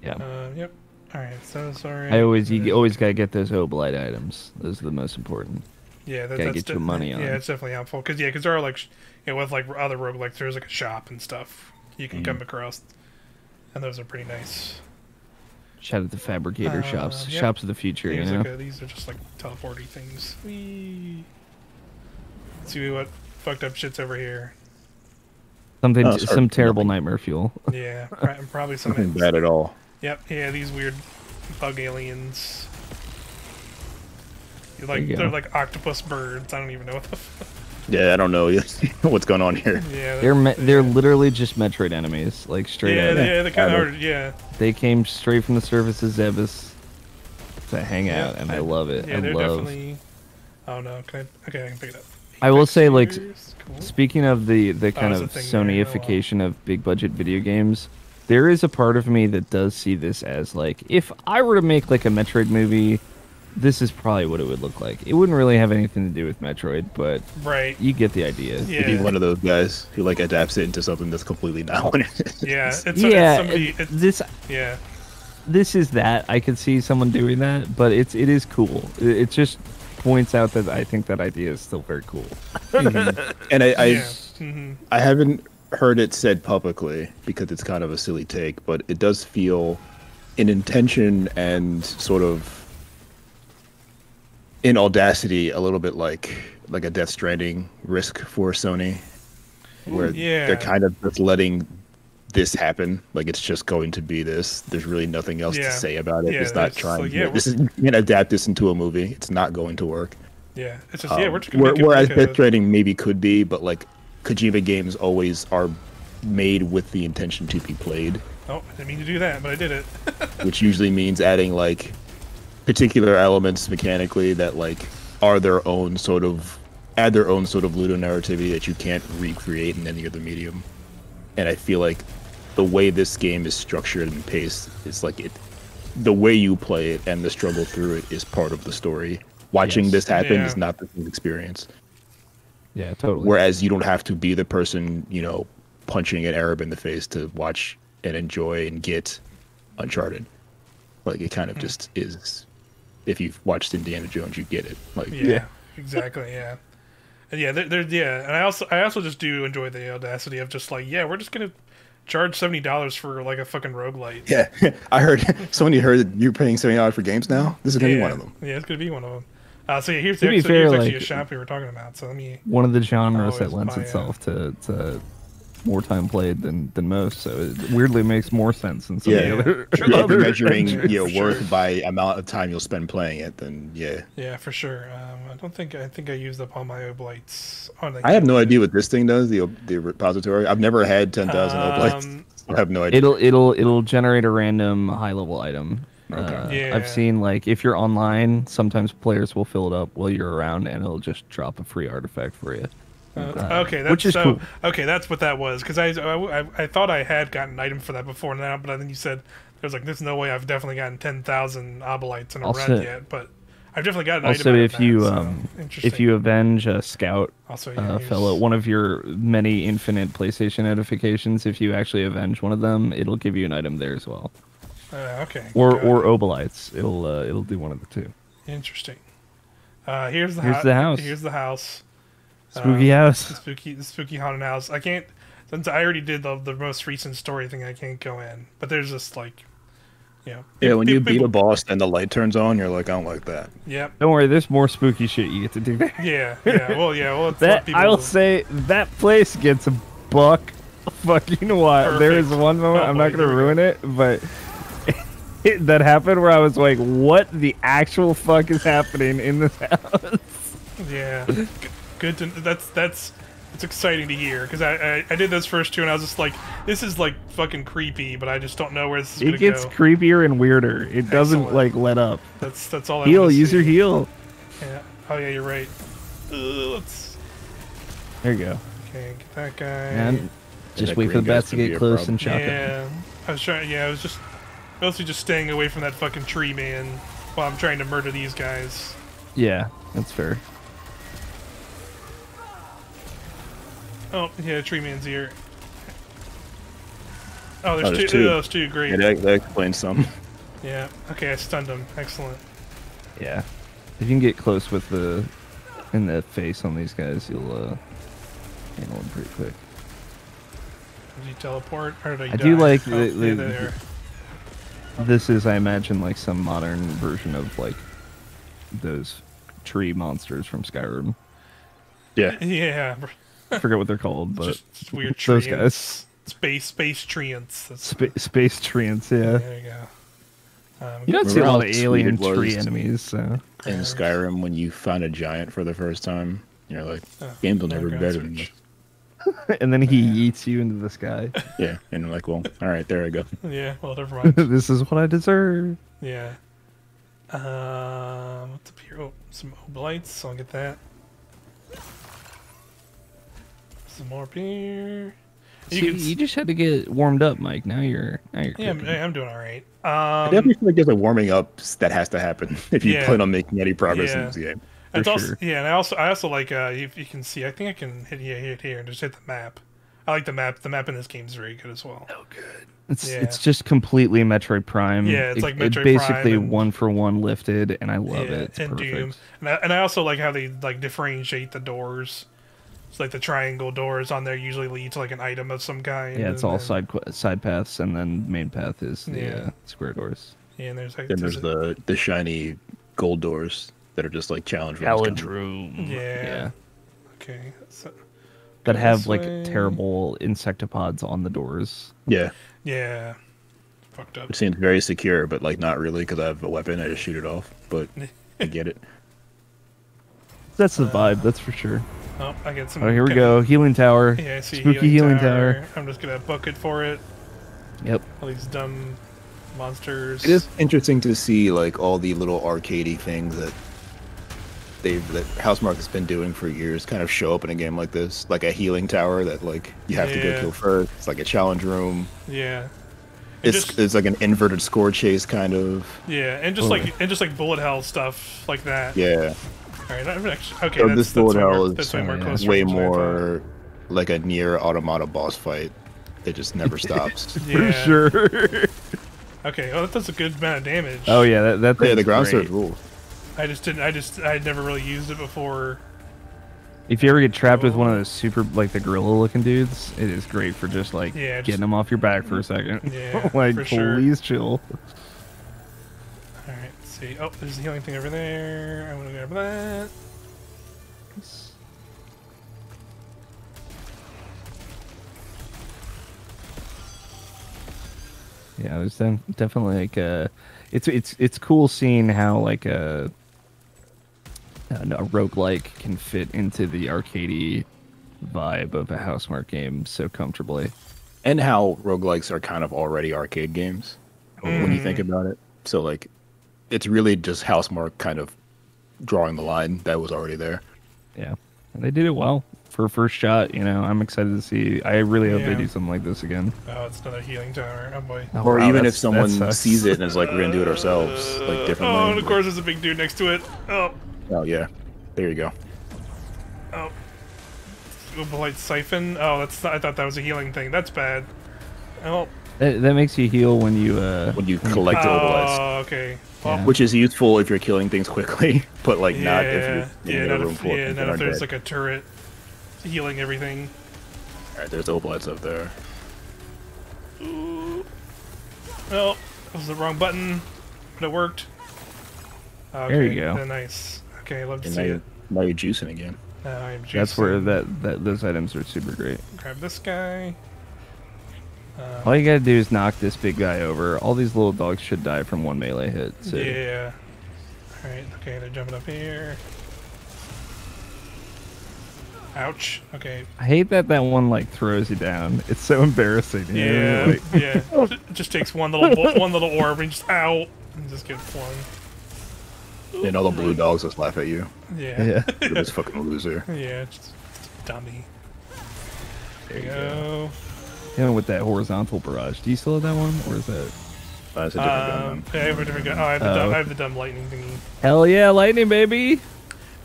Speaker 2: Yeah.
Speaker 1: Yep. All right. So sorry.
Speaker 2: You always gotta get those oblite items. Those are the most important.
Speaker 1: Yeah,
Speaker 2: Gotta
Speaker 1: that's
Speaker 2: get your money on.
Speaker 1: Yeah, it's definitely helpful because there are like with like other roguelikes, there's like a shop and stuff you can come across, and those are pretty nice.
Speaker 2: Shout out to fabricator shops.
Speaker 1: Yep.
Speaker 2: Shops of the future, you know?
Speaker 1: These are just like teleporty things. Whee. Let's see what fucked up shit's over here.
Speaker 2: Something,
Speaker 3: sorry,
Speaker 2: some terrible
Speaker 3: nothing.
Speaker 2: nightmare fuel.
Speaker 1: Yeah, probably some.
Speaker 3: Nothing bad at all.
Speaker 1: Yep. Yeah, these weird bug aliens.
Speaker 2: There you go.
Speaker 1: They're like octopus birds. I don't even know what the.
Speaker 3: Yeah, I don't know what's going on here.
Speaker 1: Yeah,
Speaker 2: They're literally just Metroid enemies, like straight
Speaker 1: yeah,
Speaker 2: out.
Speaker 1: yeah, they kind of are. Yeah,
Speaker 2: They came straight from the surface of Zebus to Hangout, and I love it.
Speaker 1: Yeah,
Speaker 2: I
Speaker 1: they're
Speaker 2: love.
Speaker 1: definitely. Oh no, okay, I can pick it up.
Speaker 2: I will say, like,
Speaker 1: Cool.
Speaker 2: speaking of the kind
Speaker 1: was
Speaker 2: of
Speaker 1: a thing there.
Speaker 2: Sonyification of big budget video games, there is a part of me that does see this as like, if I were to make like a Metroid movie, this is probably what it would look like. It wouldn't really have anything to do with Metroid, but
Speaker 1: right,
Speaker 2: you get the idea.
Speaker 1: yeah,
Speaker 3: Be one of those guys who like adapts it into something that's completely not what it is.
Speaker 1: yeah, it's somebody, yeah,
Speaker 2: this is that. I could see someone doing that, but it is cool. It just points out that I think that idea is still very cool.
Speaker 3: And
Speaker 1: mm-hmm.
Speaker 3: I haven't heard it said publicly because it's kind of a silly take, but it does feel in intention and sort of in audacity a little bit like a Death Stranding risk for Sony, where they're kind of just letting this happen. Like, it's just going to be this. There's really nothing else to say about it. It's not trying. Like, you can't adapt this into a movie. It's not going to work.
Speaker 1: Yeah, it's just we're just gonna
Speaker 3: whereas Death Stranding maybe could be, but like Kojima games always are made with the intention to be played.
Speaker 1: Oh, I didn't mean to do that, but I did it.
Speaker 3: Which usually means adding like particular elements mechanically that like are their own sort of ludonarrativity that you can't recreate in any other medium. And I feel like the way this game is structured and paced is like the way you play it and the struggle through it is part of the story. Watching this happen is not the same experience.
Speaker 2: Yeah, totally.
Speaker 3: Whereas you don't have to be the person, you know, punching an Arab in the face to watch and enjoy and get Uncharted. Like, it kind of just is. If you've watched Indiana Jones, you get it. Like,
Speaker 1: exactly, yeah. And and I also just do enjoy the audacity of just like, we're just gonna charge $70 for like a fucking roguelite.
Speaker 3: Yeah, I heard somebody heard that you're paying $70 for games now. This is gonna be one of them.
Speaker 1: Yeah, it's gonna be one of them. Here's
Speaker 2: fair,
Speaker 1: actually a shop we were talking about. So let me.
Speaker 2: One of the genres that lends itself to more time played than most, so it weirdly makes more sense than some of the other.
Speaker 3: If you're measuring worth by amount of time you'll spend playing it, then
Speaker 1: yeah, for sure. I think I used up all my oblites on the.
Speaker 3: I have no idea what this thing does. The repository. I've never had 10,000 oblites. I have no idea.
Speaker 2: It'll generate a random high level item.
Speaker 3: Okay.
Speaker 2: I've seen, like, if you're online, sometimes players will fill it up while you're around, and it'll just drop a free artifact for you.
Speaker 1: Okay, that's
Speaker 2: which is cool.
Speaker 1: Okay, that's what that was, because I thought I had gotten an item for that before now, but then you said there's like there's no way I've definitely gotten 10,000 obolites in a run yet, but I've definitely got an item.
Speaker 2: Also, if you avenge a scout fellow, one of your many infinite PlayStation notifications, if you actually avenge one of them, it'll give you an item there as well.
Speaker 1: Okay.
Speaker 2: Or obolites. It'll do one of the two.
Speaker 1: Interesting. Here's the house. Here's the house.
Speaker 2: Spooky house.
Speaker 1: The spooky haunted house. I can't, since I already did the most recent story thing, I can't go in. But there's just like,
Speaker 3: when you beat a boss and the light turns on, you're like, I don't like that.
Speaker 1: Yep.
Speaker 2: Don't worry, there's more spooky shit you get to do there.
Speaker 1: Well,
Speaker 2: that I will say that place gets a buck fucking wild. There is one moment, I'm not gonna ruin it, but that happened where I was like, what the actual fuck is happening in this house?
Speaker 1: Yeah. Good to that's it's exciting to hear, because I did those first two and I was just like, this is like fucking creepy, but I just don't know where this is gonna go.
Speaker 2: It gets creepier and weirder. It doesn't like let up.
Speaker 1: That's all.
Speaker 2: Heal. Use your heal.
Speaker 1: Yeah. Oh yeah, you're right. Let's.
Speaker 2: There you go.
Speaker 1: Okay, get that guy.
Speaker 2: And just wait for the bats to get close and shot them.
Speaker 1: I was trying. Yeah, I was just mostly just staying away from that fucking tree man while I'm trying to murder these guys.
Speaker 2: Yeah, that's fair.
Speaker 1: Oh, yeah, Tree Man's here. Oh, there's two. Oh, there's two. Great.
Speaker 3: Yeah, that explains some.
Speaker 1: Yeah. Okay, I stunned him. Excellent.
Speaker 2: Yeah. If you can get close with in the face on these guys, you'll handle them pretty quick.
Speaker 1: Did he teleport? Or did he
Speaker 2: I
Speaker 1: die?
Speaker 2: do like this is, I imagine, like some modern version of like those tree monsters from Skyrim.
Speaker 3: Yeah.
Speaker 1: Yeah.
Speaker 2: I forget what they're called, but
Speaker 1: just weird
Speaker 2: those guys.
Speaker 1: Space treants.
Speaker 2: Space treants, yeah.
Speaker 1: There you go.
Speaker 2: You don't see a lot of alien tree enemies. So.
Speaker 3: In Skyrim, when you find a giant for the first time, You're like,
Speaker 1: Oh,
Speaker 3: games will never be
Speaker 1: gun
Speaker 3: better than this.
Speaker 1: switch.
Speaker 2: And then he eats you into the sky.
Speaker 3: Yeah, and I'm like, well, all right, there I go.
Speaker 1: Yeah, well, never mind.
Speaker 2: This is what I deserve.
Speaker 1: Yeah. What's up here? Oh, some oblites, so I'll get that. Some more beer.
Speaker 2: You just had to get warmed up, Mike. Now you're
Speaker 1: Yeah,
Speaker 2: cooking.
Speaker 1: I'm doing all right.
Speaker 3: I definitely feel like there's a warming up that has to happen if you
Speaker 1: Yeah.
Speaker 3: plan on making any progress in
Speaker 1: Yeah.
Speaker 3: this game.
Speaker 1: It's
Speaker 2: For
Speaker 1: also,
Speaker 2: sure.
Speaker 1: yeah, and I also like if you can see, I think I can hit here, and just hit the map. I like the map. The map in this game is very good as well.
Speaker 3: Oh, good.
Speaker 2: It's just completely Metroid Prime.
Speaker 1: Yeah, it's like Metroid
Speaker 2: it's
Speaker 1: Prime
Speaker 2: basically
Speaker 1: and-
Speaker 2: one for one lifted, and I love
Speaker 1: Yeah,
Speaker 2: it. It's
Speaker 1: and
Speaker 2: perfect.
Speaker 1: Doom, and I also like how they like differentiate the doors. It's like the triangle doors on there usually lead to like an item of some kind.
Speaker 2: Yeah, it's
Speaker 1: and
Speaker 2: all
Speaker 1: then-
Speaker 2: side paths, and then main path is the
Speaker 1: Yeah.
Speaker 2: square doors.
Speaker 1: Yeah, and there's like
Speaker 3: Then there's the shiny gold doors that are just like challenge rooms.
Speaker 2: room.
Speaker 1: Yeah. Okay. So,
Speaker 2: That
Speaker 1: go
Speaker 2: have
Speaker 1: this
Speaker 2: like
Speaker 1: way.
Speaker 2: terrible insectopods on the doors.
Speaker 3: Yeah,
Speaker 1: Yeah. Fucked up.
Speaker 3: it seems very secure, but like not really because I have a weapon. I just shoot it off, but I get it.
Speaker 2: That's the vibe, that's for sure.
Speaker 1: Oh, I get some.
Speaker 2: Oh, here we go. Healing tower.
Speaker 1: Yeah, I see
Speaker 2: Spooky healing tower.
Speaker 1: I'm just gonna book it for it.
Speaker 2: Yep.
Speaker 1: All these dumb monsters.
Speaker 3: It is interesting to see like all the little arcadey things that Housemarque has been doing for years kind of show up in a game like this, like a healing tower that like you have to go
Speaker 1: Yeah.
Speaker 3: kill first. It's like a challenge room.
Speaker 1: Yeah. And
Speaker 3: It's like an inverted score chase kind of.
Speaker 1: yeah, and just like bullet hell stuff like that.
Speaker 3: Yeah,
Speaker 1: All right. I'm actually, okay.
Speaker 3: So
Speaker 1: That's,
Speaker 3: this
Speaker 1: that's
Speaker 3: bullet
Speaker 1: way
Speaker 3: hell
Speaker 1: more,
Speaker 3: is
Speaker 1: that's way more
Speaker 2: yeah.
Speaker 1: close.
Speaker 3: way
Speaker 1: range than I thought.
Speaker 3: more like a near automata boss fight. It just never stops.
Speaker 1: Yeah.
Speaker 2: For sure.
Speaker 1: Okay. Oh, that does a good amount of damage.
Speaker 2: Oh yeah, that
Speaker 3: Yeah, the
Speaker 2: thing's
Speaker 3: ground
Speaker 2: great.
Speaker 3: surge rules.
Speaker 1: I'd never really used it before.
Speaker 2: If you ever get trapped with one of those super, like the gorilla looking dudes, it is great for just like
Speaker 1: Yeah,
Speaker 2: getting them off your back for a second.
Speaker 1: Yeah,
Speaker 2: like,
Speaker 1: for sure.
Speaker 2: please chill.
Speaker 1: All right. Let's see. Oh, there's a healing thing over there. I'm gonna grab that.
Speaker 2: Yeah, there's definitely like it's cool seeing how like a roguelike can fit into the arcadey vibe of a Housemarque game so comfortably.
Speaker 3: And how roguelikes are kind of already arcade games when you think about it. So like it's really just Housemarque kind of drawing the line that was already there.
Speaker 2: Yeah, and they did it well for a first shot. You know, I'm excited to see. I really hope they
Speaker 1: Yeah.
Speaker 2: do something like this again.
Speaker 1: Oh, it's another healing tower. Oh boy.
Speaker 2: Oh,
Speaker 3: Or
Speaker 2: wow,
Speaker 3: even if
Speaker 2: that
Speaker 3: someone
Speaker 2: sucks.
Speaker 3: sees it and is like, we're gonna do it ourselves, like differently.
Speaker 1: Oh, and of course there's a big dude next to it. Oh,
Speaker 3: Oh yeah, there you go.
Speaker 1: oh. Obolite siphon. Oh, that's. I thought that was a healing thing. That's bad. Oh.
Speaker 2: That makes you heal when you
Speaker 3: When you collect Obelites,
Speaker 1: Oh, okay. Well,
Speaker 2: Yeah.
Speaker 3: which is useful if you're killing things quickly, but like not if
Speaker 1: yeah,
Speaker 3: you're
Speaker 1: yeah,
Speaker 3: in
Speaker 1: not
Speaker 3: a room
Speaker 1: if,
Speaker 3: full of
Speaker 1: yeah,
Speaker 3: things
Speaker 1: not
Speaker 3: that
Speaker 1: if
Speaker 3: aren't
Speaker 1: there's
Speaker 3: dead.
Speaker 1: like a turret healing everything.
Speaker 3: All right, there's Obelites up there.
Speaker 1: Ooh. Oh, that was the wrong button, but it worked. Okay,
Speaker 2: There you go.
Speaker 1: then nice. Okay, love to
Speaker 3: And
Speaker 1: see it.
Speaker 3: now you're juicing again.
Speaker 1: I am
Speaker 2: That's where
Speaker 1: juicing.
Speaker 2: that those items are super great.
Speaker 1: Grab this guy.
Speaker 2: All you gotta do is knock this big guy over. All these little dogs should die from one melee hit. So.
Speaker 1: Yeah. Alright, okay, they're jumping up here. Ouch. Okay.
Speaker 2: I hate that one like throws you down. It's so embarrassing. you know?
Speaker 1: Yeah,
Speaker 2: Like,
Speaker 1: yeah. It just takes one little orb and just ow and just get flung.
Speaker 3: And all the blue dogs just laugh at you.
Speaker 1: Yeah.
Speaker 2: yeah.
Speaker 3: You're this fucking loser.
Speaker 1: Yeah, just dummy.
Speaker 3: There you go.
Speaker 1: Go.
Speaker 2: Even with that horizontal barrage. Do you still have that one, or is that?
Speaker 3: That's a different gun.
Speaker 1: Yeah, I have a different gun. Oh, I have the dumb lightning thingy.
Speaker 2: Hell yeah, lightning baby!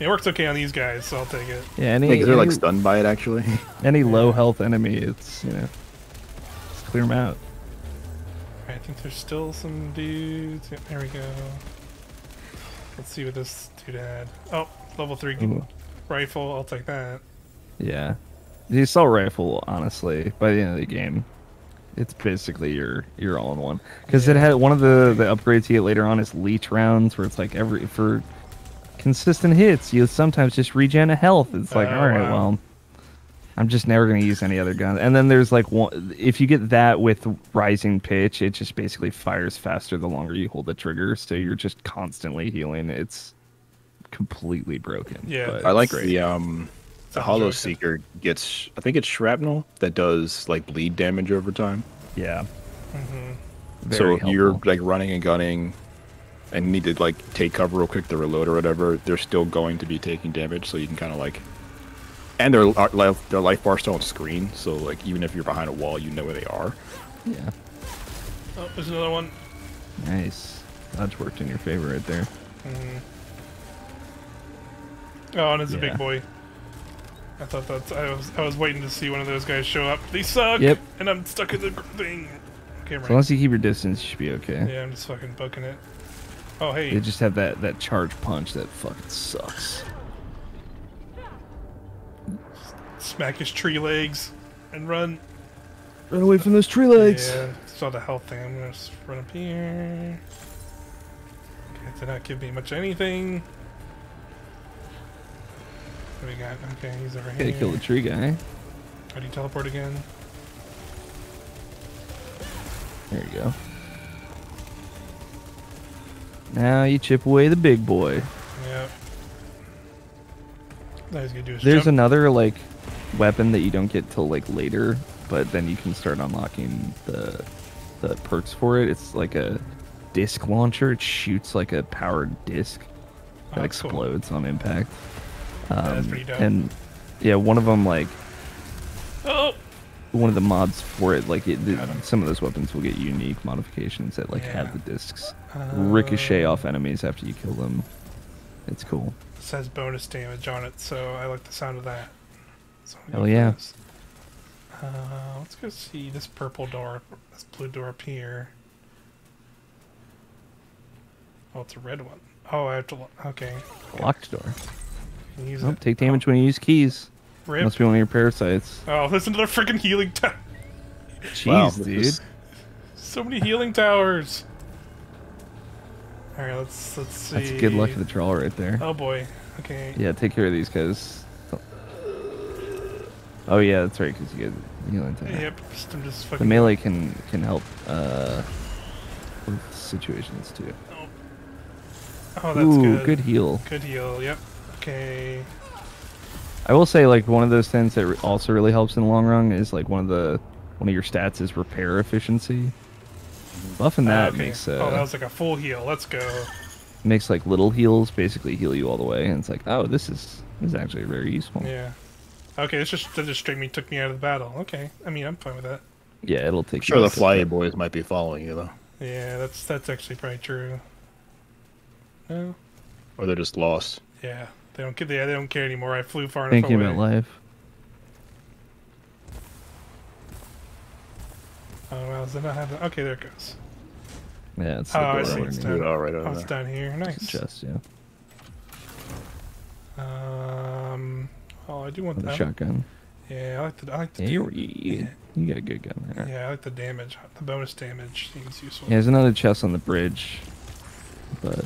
Speaker 1: It works okay on these guys, so I'll take it.
Speaker 2: Yeah, any
Speaker 3: Yeah, 'cause they're like
Speaker 2: any,
Speaker 3: stunned by it actually.
Speaker 2: any low health enemy, it's just clear them out.
Speaker 1: Alright, I think there's still some dudes. Yeah, there we go. Let's see what this dude had. Oh, level 3
Speaker 2: Ooh.
Speaker 1: rifle. I'll take that.
Speaker 2: Yeah, the assault rifle, honestly, by the end of the game, it's basically your all in one. Because it had one of the upgrades you get later on is leech rounds, where it's like for consistent hits, you sometimes just regen a health. It's like,
Speaker 1: Oh,
Speaker 2: all right,
Speaker 1: wow.
Speaker 2: well, I'm just never gonna use any other gun. And then there's like one, if you get that with rising pitch, it just basically fires faster the longer you hold the trigger, so you're just constantly healing. It's completely broken.
Speaker 1: Yeah,
Speaker 2: but
Speaker 3: I like
Speaker 2: great.
Speaker 3: the Hollow Seeker gets, I think it's shrapnel that does like bleed damage over time.
Speaker 2: Yeah.
Speaker 3: So
Speaker 2: Very
Speaker 3: if you're
Speaker 2: helpful.
Speaker 3: like running and gunning and need to like take cover real quick to reload or whatever, they're still going to be taking damage, so you can kind of like, and their life bars don't screen, so like even if you're behind a wall, you know where they are.
Speaker 2: Yeah.
Speaker 1: Oh, there's another one.
Speaker 2: Nice. Dodge worked in your favor right there.
Speaker 1: Oh, and it's a
Speaker 2: Yeah.
Speaker 1: big boy. I thought that's. I was waiting to see one of those guys show up. They suck.
Speaker 2: Yep.
Speaker 1: And I'm stuck in the thing. Okay,
Speaker 2: As
Speaker 1: right.
Speaker 2: long as you keep your distance, you should be okay.
Speaker 1: Yeah, I'm just fucking poking it. Oh, hey.
Speaker 2: They just have that charge punch that fucking sucks.
Speaker 1: Smack his tree legs and run.
Speaker 2: Run away from those tree legs.
Speaker 1: Yeah, saw the health thing. I'm gonna just run up here. Okay, did not give me much of anything. What do we got? Okay, he's over here.
Speaker 2: Gotta kill the tree guy.
Speaker 1: How do you teleport again?
Speaker 2: There you go. Now you chip away the big boy.
Speaker 1: Yep. Now he's gonna do his
Speaker 2: There's
Speaker 1: jump.
Speaker 2: another like weapon that you don't get till like later, but then you can start unlocking the perks for it. It's like a disc launcher. It shoots like a powered disc that
Speaker 1: Oh, cool.
Speaker 2: explodes on impact.
Speaker 1: That's pretty dope.
Speaker 2: And yeah, one of them like
Speaker 1: Oh!
Speaker 2: one of the mods for it, like some of those weapons will get unique modifications that like have
Speaker 1: Yeah.
Speaker 2: the discs ricochet off enemies after you kill them. It's cool.
Speaker 1: It says bonus damage on it, so I like the sound of that. So I'm gonna
Speaker 2: Hell
Speaker 1: go
Speaker 2: yeah.
Speaker 1: for this. Let's go see this purple door, this blue door up here. Oh, it's a red one. Oh, I have to. Okay.
Speaker 2: Locked door.
Speaker 1: Can use
Speaker 2: Oh,
Speaker 1: it.
Speaker 2: take damage when you use keys.
Speaker 1: Rip.
Speaker 2: Must be one of your parasites.
Speaker 1: Oh, there's another freaking healing tower.
Speaker 2: Jeez,
Speaker 3: Wow,
Speaker 2: dude.
Speaker 3: this is-
Speaker 1: So many healing towers. All right, let's see.
Speaker 2: That's good luck of the troll right there.
Speaker 1: Oh boy. Okay.
Speaker 2: Yeah, take care of these guys. Oh yeah, that's right, because you get healing time.
Speaker 1: Yep. I'm just
Speaker 2: The
Speaker 1: fucking.
Speaker 2: melee can help with situations too.
Speaker 1: Oh, that's
Speaker 2: Ooh,
Speaker 1: good.
Speaker 2: good heal.
Speaker 1: Good heal. Yep. Okay.
Speaker 2: I will say, like, one of those things that also really helps in the long run is like one of your stats is repair efficiency. Buffing that
Speaker 1: Okay.
Speaker 2: makes
Speaker 1: Oh, that was like a full heal. Let's go.
Speaker 2: makes like little heals basically heal you all the way, and it's like, oh, this is actually very useful.
Speaker 1: Yeah. Okay, that just straight me took me out of the battle. Okay. I mean, I'm fine with that.
Speaker 2: Yeah, it'll take.
Speaker 3: Sure,
Speaker 2: you
Speaker 3: the
Speaker 2: out of
Speaker 3: Fly Boys might be following you though,
Speaker 1: Yeah, that's actually probably true. No.
Speaker 3: or they're just lost.
Speaker 1: Yeah. They don't care anymore. I flew far enough
Speaker 2: Thinking
Speaker 1: away.
Speaker 2: about life.
Speaker 1: Oh well, does it not have the... Okay, there it goes.
Speaker 2: Yeah, it's
Speaker 1: Oh,
Speaker 2: the
Speaker 1: I
Speaker 2: door
Speaker 1: see.
Speaker 2: over
Speaker 1: It's
Speaker 2: near
Speaker 1: done.
Speaker 3: All right,
Speaker 1: Oh, it's down here. Nice.
Speaker 2: chest, yeah.
Speaker 1: Oh, I do want
Speaker 2: With a
Speaker 1: that.
Speaker 2: shotgun.
Speaker 1: Yeah, I like the
Speaker 2: Yeah, you got a good gun there.
Speaker 1: yeah, I like the damage. The bonus damage seems useful.
Speaker 2: Yeah, there's another chest on the bridge. But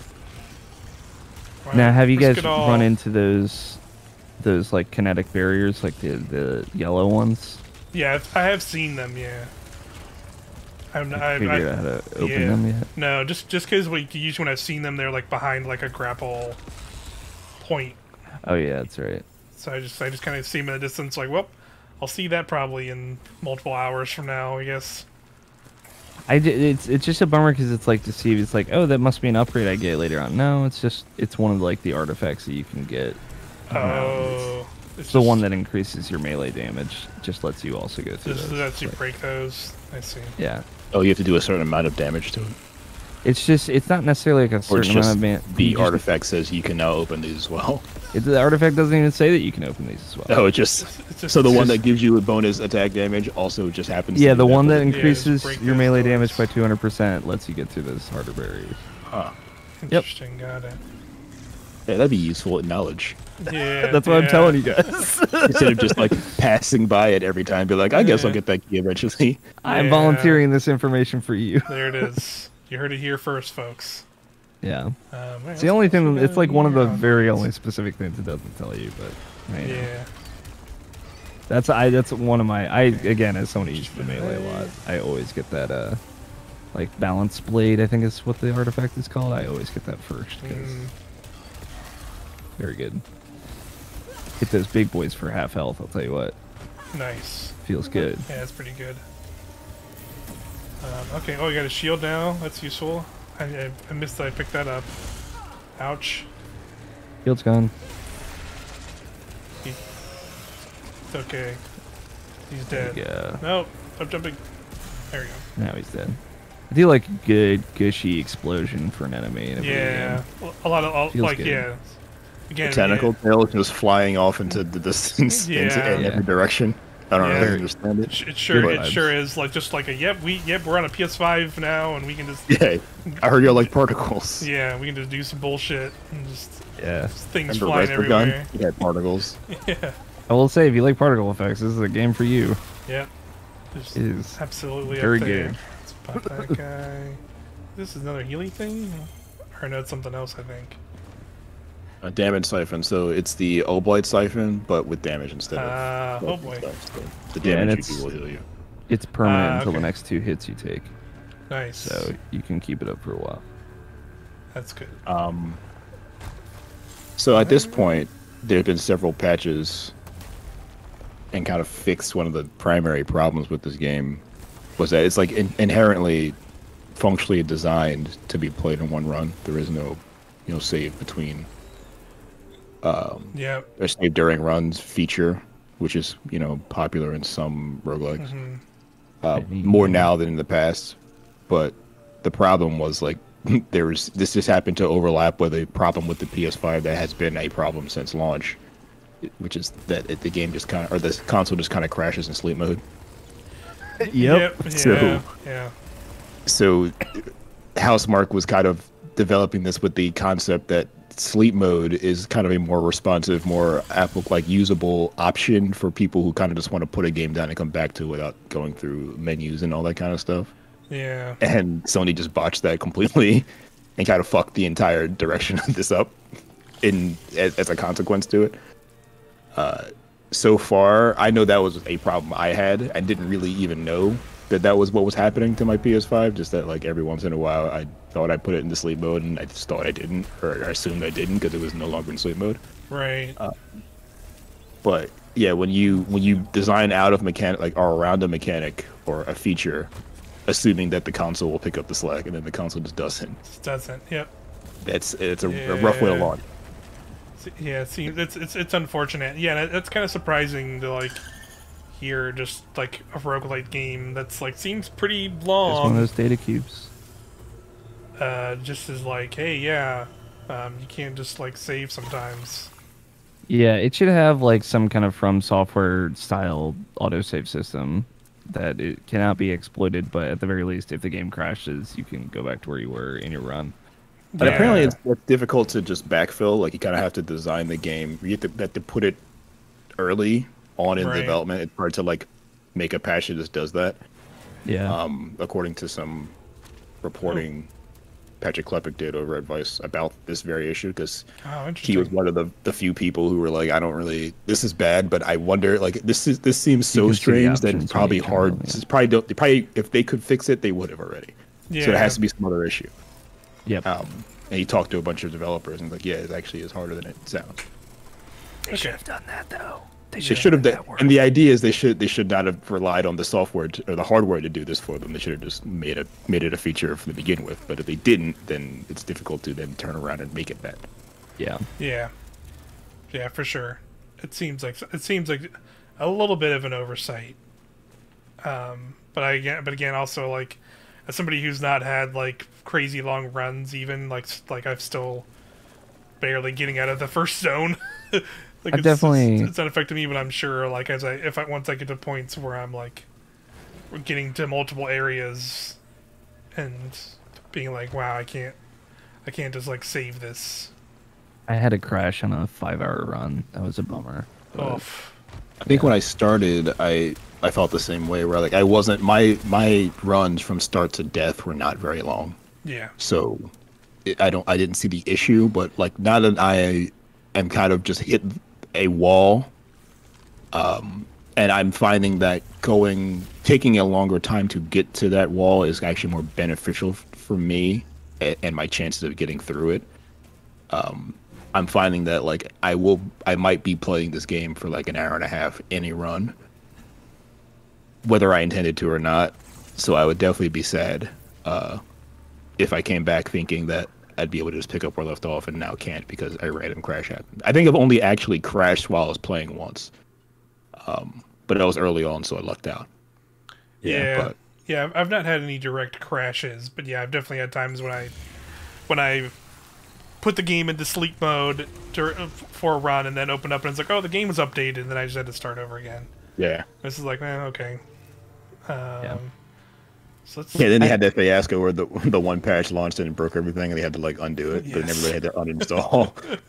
Speaker 1: Wow,
Speaker 2: now, have you
Speaker 1: risk
Speaker 2: guys
Speaker 1: it all.
Speaker 2: run into those like kinetic barriers, like the yellow ones?
Speaker 1: Yeah, I have seen them. Yeah.
Speaker 2: Figured out how to open
Speaker 1: yeah.
Speaker 2: them yet?
Speaker 1: No, just because usually when I've seen them, they're like behind like a grapple point.
Speaker 2: Oh yeah, that's right.
Speaker 1: So I just kind of see them in the distance, like, well, I'll see that probably in multiple hours from now, I guess.
Speaker 2: It's just a bummer because it's like to see it's like, oh, that must be an upgrade I get later on. No, it's one of like the artifacts that you can get.
Speaker 1: Oh,
Speaker 2: It's the one that increases your melee damage. Just lets you also go through
Speaker 1: This
Speaker 2: those.
Speaker 1: lets you
Speaker 2: Like,
Speaker 1: break those. I see.
Speaker 2: yeah.
Speaker 3: Oh, you have to do a certain amount of damage to it.
Speaker 2: It's not necessarily like a
Speaker 3: Or it's
Speaker 2: certain
Speaker 3: just
Speaker 2: amount of
Speaker 3: the artifact says you can now open these as well.
Speaker 2: The artifact doesn't even say that you can open these as well.
Speaker 3: Oh, it just
Speaker 1: It's just
Speaker 3: so the one
Speaker 2: just-
Speaker 3: that gives you a bonus attack damage also just happens.
Speaker 2: Yeah,
Speaker 3: to
Speaker 2: the
Speaker 3: be
Speaker 2: one that
Speaker 3: with-
Speaker 2: increases
Speaker 1: break
Speaker 2: your
Speaker 1: those
Speaker 2: melee
Speaker 1: doors.
Speaker 2: damage by 200% lets you get through those harder barriers.
Speaker 3: Huh.
Speaker 1: Interesting. Got it.
Speaker 3: Yeah, that'd be useful knowledge
Speaker 1: Yeah.
Speaker 2: That's what I'm
Speaker 1: yeah.
Speaker 2: telling you guys.
Speaker 3: instead of just like passing by it every time. Be like, I guess I'll get that key eventually.
Speaker 2: I'm
Speaker 1: Yeah.
Speaker 2: volunteering this information for you.
Speaker 1: There it is. You heard it here first, folks.
Speaker 2: Yeah.
Speaker 1: Alright,
Speaker 2: It's the only thing.
Speaker 1: let's
Speaker 2: It's like one of the
Speaker 1: go
Speaker 2: very
Speaker 1: here.
Speaker 2: only specific things it doesn't tell you. But man,
Speaker 1: Yeah.
Speaker 2: that's one of my. Again, as someone who uses the melee a lot, I always get that like balance blade. I think is what the artifact is called. I always get that first. 'Cause Very good. Hit those big boys for half health, I'll tell you what.
Speaker 1: Nice.
Speaker 2: Feels good.
Speaker 1: Yeah, that's pretty good. Okay, oh, you got a shield now. That's useful. I missed that I picked that up. Ouch.
Speaker 2: Shield's gone.
Speaker 1: It's okay. He's dead.
Speaker 2: Yeah.
Speaker 1: No, I'm jumping. There we go.
Speaker 2: Now he's dead. I do like a good, gushy explosion for an enemy. In a
Speaker 1: Yeah.
Speaker 2: video game.
Speaker 1: A lot of,
Speaker 2: Feels
Speaker 1: like,
Speaker 2: good.
Speaker 1: yeah. Again,
Speaker 3: Tentacle tail just flying off into the distance in every direction. I don't really understand it.
Speaker 1: It sure is like just like a we're on a PS5 now and we can just
Speaker 3: I heard you like particles.
Speaker 1: Yeah, we can just do some bullshit and just things
Speaker 3: Remember
Speaker 1: flying everywhere.
Speaker 3: You had particles.
Speaker 1: Yeah.
Speaker 2: I will say, if you like particle effects, this is a game for you.
Speaker 1: Yeah.
Speaker 2: It is
Speaker 1: absolutely
Speaker 2: very
Speaker 1: up there.
Speaker 2: good.
Speaker 1: Let's pop that guy. This is another healing thing? Or no, it's something else, I think.
Speaker 3: A damage siphon, so it's the Oblight siphon, but with damage instead of.
Speaker 1: Oh boy.
Speaker 3: Stuff, so the damage you do will heal you.
Speaker 2: It's permanent until the next 2 hits you take.
Speaker 1: Nice.
Speaker 2: So you can keep it up for a while.
Speaker 1: That's good.
Speaker 3: So at this point, there have been several patches and kind of fixed one of the primary problems with this game was that it's like inherently functionally designed to be played in one run. There is no, save between. Or save during runs feature, which is popular in some roguelikes. More now than in the past, but the problem was like this just happened to overlap with a problem with the PS5 that has been a problem since launch, which is that the game just kind of, or the console just kind of crashes in sleep mode.
Speaker 2: Yep.
Speaker 3: So Housemarque was kind of developing this with the concept that sleep mode is kind of a more responsive, more usable option for people who kind of just want to put a game down and come back to it without going through menus and all that kind of stuff.
Speaker 1: Yeah.
Speaker 3: And Sony just botched that completely and kind of fucked the entire direction of this up as a consequence to it. So far, I know that was a problem I had. I didn't really even know that was what was happening to my PS5. Just that, like, every once in a while, I thought I put it into sleep mode, and I just thought I didn't, or I assumed I didn't because it was no longer in sleep mode.
Speaker 1: Right.
Speaker 3: But yeah, when you design out of mechanic, or around a mechanic or a feature, assuming that the console will pick up the slack, and then the console just doesn't.
Speaker 1: Just doesn't. Yep.
Speaker 3: It's a rough way to launch.
Speaker 1: Yeah, it's unfortunate. Yeah, that's kind of surprising to hear just a roguelite game that's seems pretty long.
Speaker 2: It's one of those data cubes.
Speaker 1: Just as hey, you can't just save sometimes.
Speaker 2: Yeah, it should have some kind of From Software style autosave system that it cannot be exploited, but at the very least, if the game crashes, you can go back to where you were in your run.
Speaker 3: But apparently it's difficult to just backfill. You kind of have to design the game. You have to put it early on in development. It's hard to make a patch that just does that.
Speaker 2: Yeah.
Speaker 3: According to some reporting Patrick Klepek did over at Vice about this very issue, because he was one of the few people who were I don't really, this is bad, but I wonder, this seems so strange that it's probably hard. This is probably if they could fix it, they would have already. Yeah. So it has to be some other issue.
Speaker 2: Yep.
Speaker 3: And he talked to a bunch of developers and it actually is harder than it sounds.
Speaker 2: They should have done that though.
Speaker 3: They should have done, and the idea is they should not have relied on the software or the hardware to do this for them. They should have just made it a feature from the begin with. But if they didn't, then it's difficult to then turn around and make it that.
Speaker 2: Yeah.
Speaker 1: Yeah. Yeah, for sure. It seems like a little bit of an oversight. But again, also as somebody who's not had crazy long runs, even I'm still barely getting out of the first zone. It's not affecting me, but I'm sure once I get to points where I'm we're getting to multiple areas and being wow, I can't just save this.
Speaker 2: I had a crash on a 5-hour run. That was a bummer.
Speaker 1: I
Speaker 3: think when I started, I felt the same way, where I wasn't, my runs from start to death were not very long.
Speaker 1: Yeah.
Speaker 3: So I didn't see the issue, but now that I am kind of just hit a wall, and I'm finding that taking a longer time to get to that wall is actually more beneficial for me and my chances of getting through it. I'm finding that like I might be playing this game for like an hour and a half any run, whether I intended to or not. So I would definitely be sad if I came back thinking that I'd be able to just pick up where I left off and now can't because a random crash happened. I think I've only actually crashed while I was playing once, but that was early on, so I lucked out.
Speaker 1: Yeah, yeah. I've not had any direct crashes, but yeah, I've definitely had times when I put the game into sleep mode for a run and then open up and it's like, oh, the game was updated, and then I just had to start over again.
Speaker 3: Yeah.
Speaker 1: This is like, okay.
Speaker 2: Yeah.
Speaker 1: So let's,
Speaker 3: Yeah, then they had that fiasco where the one patch launched and broke everything, and they had to like undo it, but never really had to uninstall.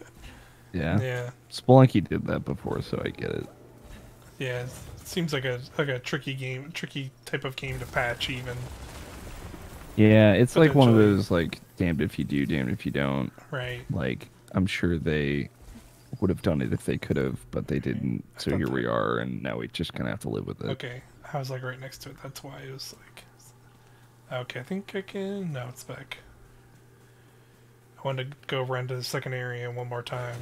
Speaker 2: Yeah.
Speaker 1: Yeah.
Speaker 2: Spelunky did that before, so I get it.
Speaker 1: Yeah, it seems like a tricky type of game to patch even.
Speaker 2: Yeah, it's like one of those like damned if you do, damned if you don't.
Speaker 1: Right.
Speaker 2: Like I'm sure they would have done it if they could have, but they didn't. So here we are, and now we just kind of have to live with it.
Speaker 1: Okay, I was like right next to it. That's why it was like. Okay, I think I can. No, it's back. I wanted to go around to the second area one more time.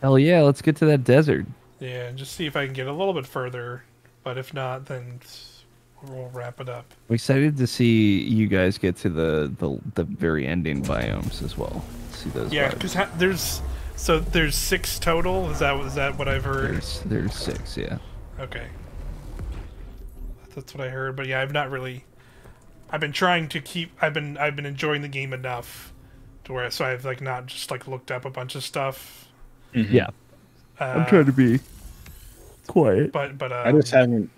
Speaker 2: Hell yeah, let's get to that desert.
Speaker 1: Yeah, and just see if I can get a little bit further. But if not, then we'll wrap it up.
Speaker 2: I'm excited to see you guys get to the very ending biomes as well. See those?
Speaker 1: Yeah, because there's 6 total. Is that what I've heard?
Speaker 2: There's 6. Yeah.
Speaker 1: Okay. That's what I heard. But yeah, I've been trying to keep. I've been enjoying the game enough to where I've like not just like looked up a bunch of stuff.
Speaker 2: Mm-hmm. Yeah. I'm trying to be quiet.
Speaker 1: But
Speaker 3: I just haven't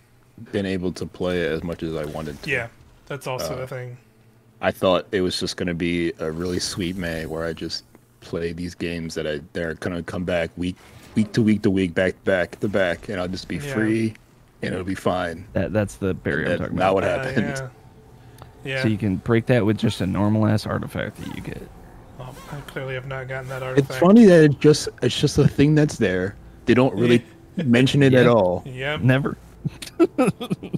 Speaker 3: been able to play it as much as I wanted to.
Speaker 1: Yeah, that's also the thing.
Speaker 3: I thought it was just going to be a really sweet May where I just play these games that they're going to come back week to week to week, back to back, and I'll just be free and it'll be fine.
Speaker 2: That's the barrier I'm talking about.
Speaker 3: Not what happened.
Speaker 1: Yeah.
Speaker 2: So you can break that with just a normal ass artifact that you get.
Speaker 1: Well, I clearly have not gotten that artifact.
Speaker 3: It's funny that it's just a thing that's there. They don't really mention it at all.
Speaker 1: Yep.
Speaker 2: Never.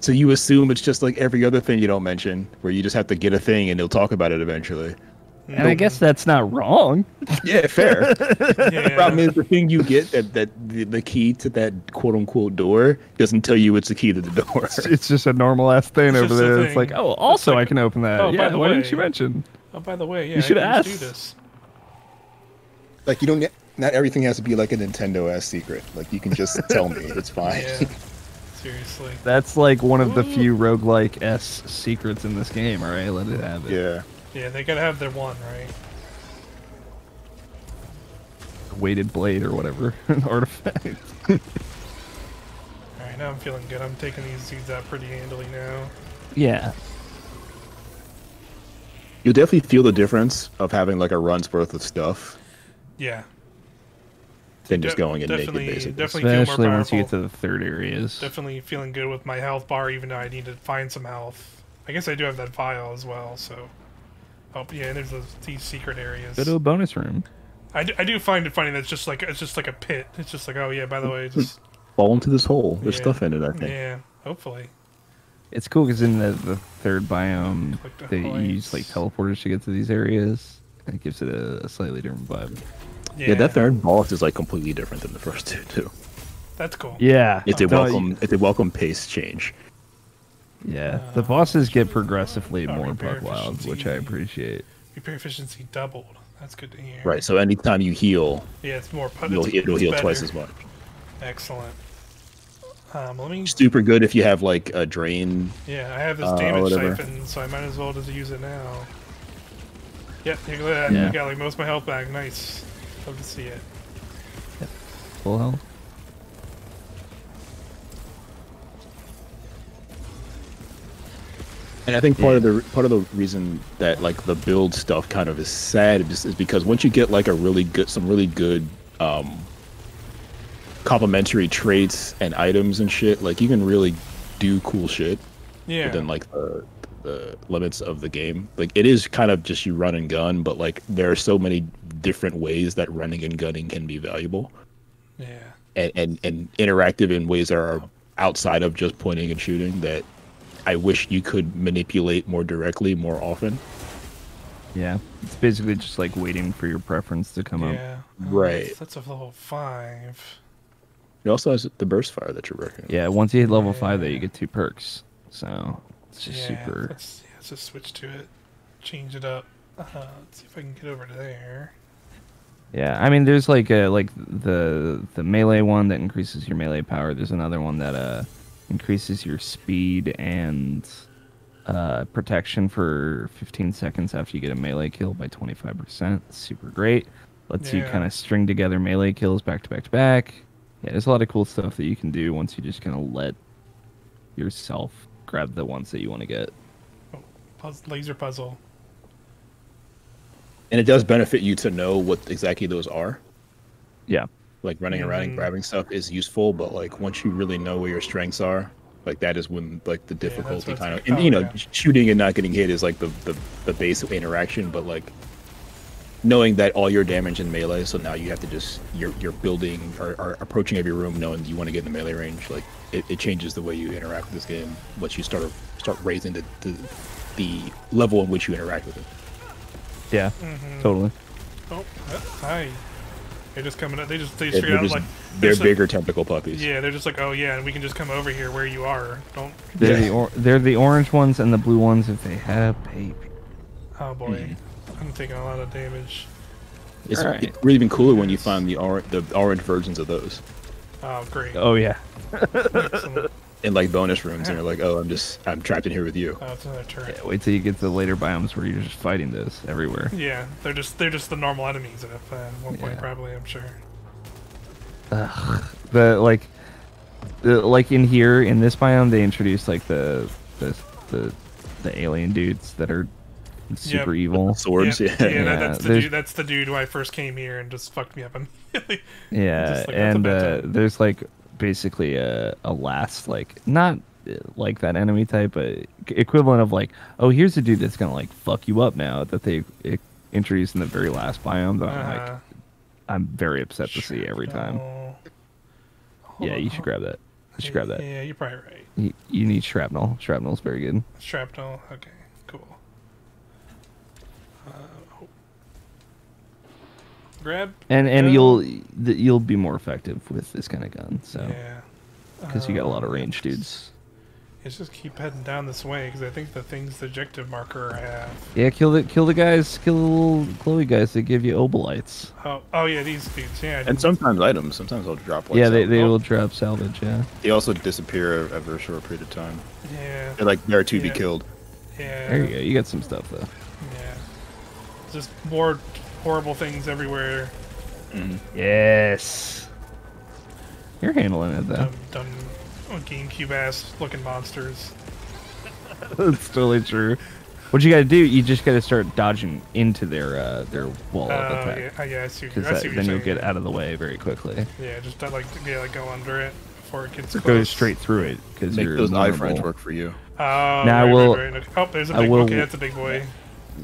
Speaker 3: So you assume it's just like every other thing you don't mention, where you just have to get a thing and they'll talk about it eventually.
Speaker 2: And I guess that's not wrong.
Speaker 3: Yeah, fair.
Speaker 1: Yeah.
Speaker 3: The problem is the thing you get that the key to that quote unquote door doesn't tell you it's the key to the door.
Speaker 2: It's just a normal ass thing over there. It's like, oh, also I can open that.
Speaker 1: Oh,
Speaker 2: Yeah, why didn't you mention?
Speaker 1: Oh, by the way, yeah,
Speaker 2: you should
Speaker 1: I
Speaker 2: ask.
Speaker 1: do this.
Speaker 3: Like you don't. Not everything has to be like a Nintendo ass secret. Like you can just tell me, it's fine.
Speaker 1: Yeah. Seriously.
Speaker 2: That's like one of the few roguelike S secrets in this game. All right, let it have it.
Speaker 3: Yeah.
Speaker 1: Yeah, they gotta have their one, right?
Speaker 2: Weighted blade or whatever artifact.
Speaker 1: Alright, now I'm feeling good. I'm taking these dudes out pretty handily now.
Speaker 2: Yeah.
Speaker 3: You'll definitely feel the difference of having like a run's worth of stuff
Speaker 1: Yeah.
Speaker 3: than just going in naked,
Speaker 1: Definitely
Speaker 3: basically.
Speaker 1: feel more
Speaker 2: Especially once you
Speaker 1: powerful.
Speaker 2: get to the third areas.
Speaker 1: Definitely feeling good with my health bar, even though I need to find some health. I guess I do have that vial as well, so... Oh, yeah, and there's these secret areas.
Speaker 2: Go to a bonus room.
Speaker 1: I do find it funny that it's just like a pit. It's just like, oh yeah, by the way, just...
Speaker 3: Fall into this hole. There's
Speaker 1: Yeah.
Speaker 3: stuff in it, I think.
Speaker 1: Yeah, hopefully.
Speaker 2: It's cool because in the third biome,
Speaker 1: Click the
Speaker 2: they
Speaker 1: points.
Speaker 2: use like teleporters to get to these areas. And it gives it a slightly different vibe.
Speaker 3: Yeah, that third boss is like completely different than the first two too.
Speaker 1: That's cool.
Speaker 2: Yeah.
Speaker 3: It's a welcome pace change.
Speaker 2: Yeah. The bosses get progressively more
Speaker 1: repair
Speaker 2: buck wild,
Speaker 1: efficiency.
Speaker 2: which I appreciate.
Speaker 1: Repair efficiency doubled. That's good to hear.
Speaker 3: Right. So anytime you heal,
Speaker 1: Yeah, it's more...
Speaker 3: it'll heal
Speaker 1: better.
Speaker 3: twice as much.
Speaker 1: Excellent. Let me...
Speaker 3: Super good if you have like a drain.
Speaker 1: Yeah, I have this damage
Speaker 3: whatever.
Speaker 1: siphon, so I might as well just use it now. Yep, look at that.
Speaker 2: Yeah.
Speaker 1: I got like most of my health back. Nice. Love to see it.
Speaker 2: Full health.
Speaker 3: And I think part of the reason that like the build stuff kind of is sad is because once you get like some really good complementary traits and items and shit, like you can really do cool shit
Speaker 1: Yeah.
Speaker 3: within like the limits of the game. Like it is kind of just you run and gun, but like there are so many different ways that running and gunning can be valuable.
Speaker 1: Yeah.
Speaker 3: And interactive in ways that are outside of just pointing and shooting that I wish you could manipulate more directly more often.
Speaker 2: Yeah, it's basically just like waiting for your preference to come up.
Speaker 1: Yeah.
Speaker 3: Right.
Speaker 1: That's a level 5.
Speaker 3: It also has the burst fire that you're working on.
Speaker 2: Yeah, once you hit level 5,
Speaker 1: Yeah.
Speaker 2: there you get 2 perks. So it's just super.
Speaker 1: Let's just switch to it. Change it up. Let's see if I can get over to there.
Speaker 2: Yeah, I mean, there's like the melee one that increases your melee power. There's another one that increases your speed and protection for 15 seconds after you get a melee kill by 25%. Super great. Lets you kind of string together melee kills back to back to back. Yeah, there's a lot of cool stuff that you can do once you just kind of let yourself grab the ones that you want to get.
Speaker 1: Oh, laser puzzle.
Speaker 3: And it does benefit you to know what exactly those are.
Speaker 2: Yeah.
Speaker 3: Like running around and grabbing stuff is useful, but like once you really know where your strengths are, like that is when like the difficulty kind of, and you know, shooting and not getting hit is like the basic interaction, but like knowing that all your damage in melee, so now you have to just you're building or approaching every room knowing you want to get in the melee range, like it changes the way you interact with this game once you start raising the level in which you interact with it.
Speaker 2: Yeah, totally.
Speaker 1: Oh, hi. They're just coming up. They just figured out like
Speaker 3: they're bigger tentacle puppies.
Speaker 1: Yeah, they're just like, oh yeah, and we can just come over here where you are. Don't.
Speaker 2: They're the orange ones and the blue ones if they have baby.
Speaker 1: Oh boy, I'm taking a lot of damage.
Speaker 3: It's really been cooler when you find the orange versions of those.
Speaker 1: Oh great.
Speaker 2: Oh yeah.
Speaker 1: Excellent.
Speaker 3: In like bonus rooms, and you're like, oh, I'm trapped in here with you.
Speaker 1: Oh, it's another turret.
Speaker 2: Yeah, wait till you get to the later biomes where you're just fighting those everywhere.
Speaker 1: Yeah, they're just the normal enemies at one point probably, I'm sure.
Speaker 2: Like in here in this biome they introduced like the alien dudes that are super evil.
Speaker 3: Swords,
Speaker 1: that's the dude who I first came here and just fucked me up immediately.
Speaker 2: Yeah, like, and there's like basically a last, like, not like that enemy type, but equivalent of like, oh, here's a dude that's gonna like fuck you up now that they introduced in the very last biome that I'm very upset to see every time. Yeah, you should grab that. You should grab that.
Speaker 1: Yeah, you're probably right.
Speaker 2: You need shrapnel. Shrapnel's very good.
Speaker 1: Shrapnel, okay, cool. Grab.
Speaker 2: And you'll be more effective with this kind of gun. So
Speaker 1: yeah,
Speaker 2: because you got a lot of range dudes.
Speaker 1: Let's just keep heading down this way because I think the thing's the objective marker I have.
Speaker 2: Yeah, kill the guys, kill the little glowy guys that give you obolites.
Speaker 1: Oh yeah, these dudes. Yeah.
Speaker 3: And sometimes items. Sometimes they'll drop.
Speaker 2: Yeah, they will drop salvage. Yeah.
Speaker 3: They also disappear after a short period of time.
Speaker 1: Yeah.
Speaker 3: They're like there to be killed.
Speaker 1: Yeah.
Speaker 2: There you go. You got some stuff though.
Speaker 1: Yeah. Just more horrible things everywhere.
Speaker 2: Yes. You're handling it though.
Speaker 1: Dumb GameCube ass looking monsters.
Speaker 2: That's totally true. What you gotta do, you just gotta start dodging into their wall of attack.
Speaker 1: Yeah, I see.
Speaker 2: Because then you'll get out of the way very quickly.
Speaker 1: Yeah, just like go under it before it gets close.
Speaker 2: Go straight through it because
Speaker 3: make those iframes work for you.
Speaker 1: Oh,
Speaker 2: now
Speaker 1: right. Oh, there's a big. Okay, that's a big boy.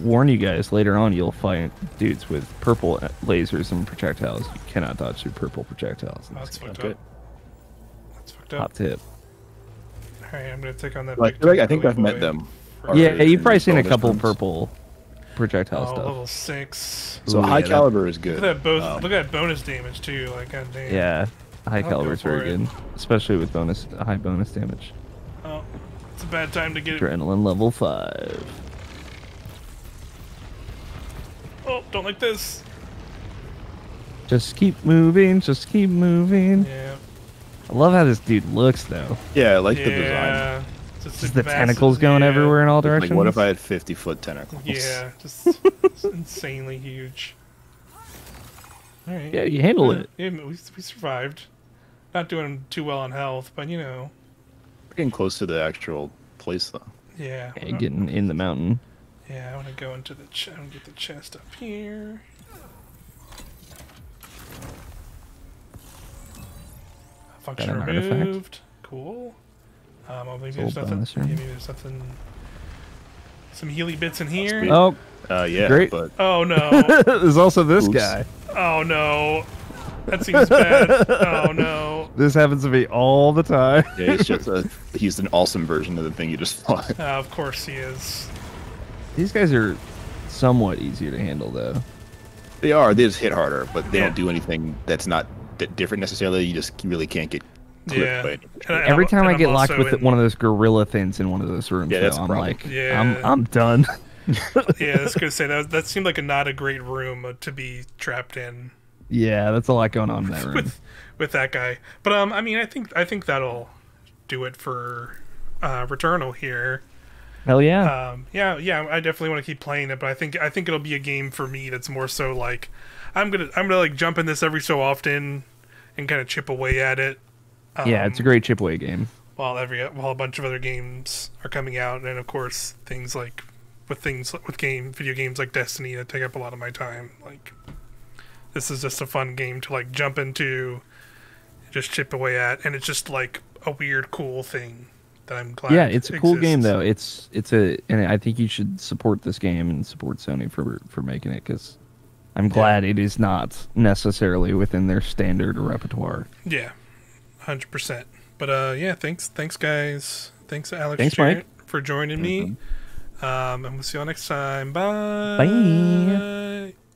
Speaker 2: Warn you guys, later on you'll find dudes with purple lasers and projectiles. You cannot dodge through purple projectiles.
Speaker 1: That's fucked up. That's fucked up.
Speaker 2: Hot tip.
Speaker 1: Alright, I'm gonna take on that.
Speaker 3: I think I've met them.
Speaker 2: Yeah, you've probably seen a couple purple projectile stuff.
Speaker 1: Level 6.
Speaker 3: So high caliber is good.
Speaker 1: Look at that bonus damage too. Like, goddamn.
Speaker 2: Yeah, high caliber is very good, especially with high bonus damage.
Speaker 1: Oh, it's a bad time to get
Speaker 2: Adrenaline level 5.
Speaker 1: Oh, don't like this.
Speaker 2: Just keep moving. Just keep moving.
Speaker 1: Yeah.
Speaker 2: I love how this dude looks, though.
Speaker 3: Yeah, I like the design.
Speaker 2: Just the tentacles going everywhere in all directions.
Speaker 3: Like, what if I had 50-foot tentacles?
Speaker 1: Yeah, just insanely huge. All right.
Speaker 2: Yeah, you handle it.
Speaker 1: Yeah, we survived. Not doing too well on health, but you know.
Speaker 3: We're getting close to the actual place, though.
Speaker 1: Yeah.
Speaker 2: Getting in the mountain.
Speaker 1: Yeah, I want to go into the and get the chest up here. Function removed. Cool. Maybe there's nothing. Maybe there's something. Some healy bits in here.
Speaker 2: Oh.
Speaker 3: Yeah.
Speaker 2: Great.
Speaker 3: But
Speaker 1: oh no.
Speaker 2: There's also this guy.
Speaker 1: Oh no. That seems bad. Oh no.
Speaker 2: This happens to me all the time.
Speaker 3: Yeah, he's an awesome version of the thing you just fought.
Speaker 1: Of course he is.
Speaker 2: These guys are somewhat easier to handle though.
Speaker 3: They are. They just hit harder, but they
Speaker 1: Yeah.
Speaker 3: don't do anything that's not different necessarily. You just really can't get clipped
Speaker 1: Yeah.
Speaker 3: by it.
Speaker 2: Every time I
Speaker 1: I'm
Speaker 2: get locked
Speaker 1: also
Speaker 2: with
Speaker 1: in-
Speaker 2: one of those gorilla things in one of those rooms,
Speaker 3: Yeah, that's
Speaker 2: though,
Speaker 3: a
Speaker 2: I'm
Speaker 3: problem.
Speaker 2: like,
Speaker 1: Yeah.
Speaker 2: I'm done.
Speaker 1: Yeah, I was gonna say that seemed like not a great room to be trapped in
Speaker 2: Yeah, that's a lot going on in that room.
Speaker 1: with that guy. But I mean, I think that'll do it for Returnal here.
Speaker 2: Hell yeah.
Speaker 1: Yeah, I definitely want to keep playing it, but I think it'll be a game for me that's more so like I'm gonna like jump in this every so often and kind of chip away at it.
Speaker 2: Yeah, it's a great chip away game.
Speaker 1: While a bunch of other games are coming out, and of course things with video games like Destiny that take up a lot of my time. Like this is just a fun game to like jump into, just chip away at, and it's just like a weird, cool thing that I'm glad.
Speaker 2: Yeah, it's a cool game
Speaker 1: exists.
Speaker 2: though. And I think you should support this game and support Sony for making it, because I'm glad it is not necessarily within their standard repertoire.
Speaker 1: Yeah, 100%. But yeah, thanks guys. Thanks Alex.
Speaker 2: Thanks,
Speaker 1: Jarrett,
Speaker 2: Mike,
Speaker 1: for joining me. And we'll see you all next time. Bye.
Speaker 2: Bye.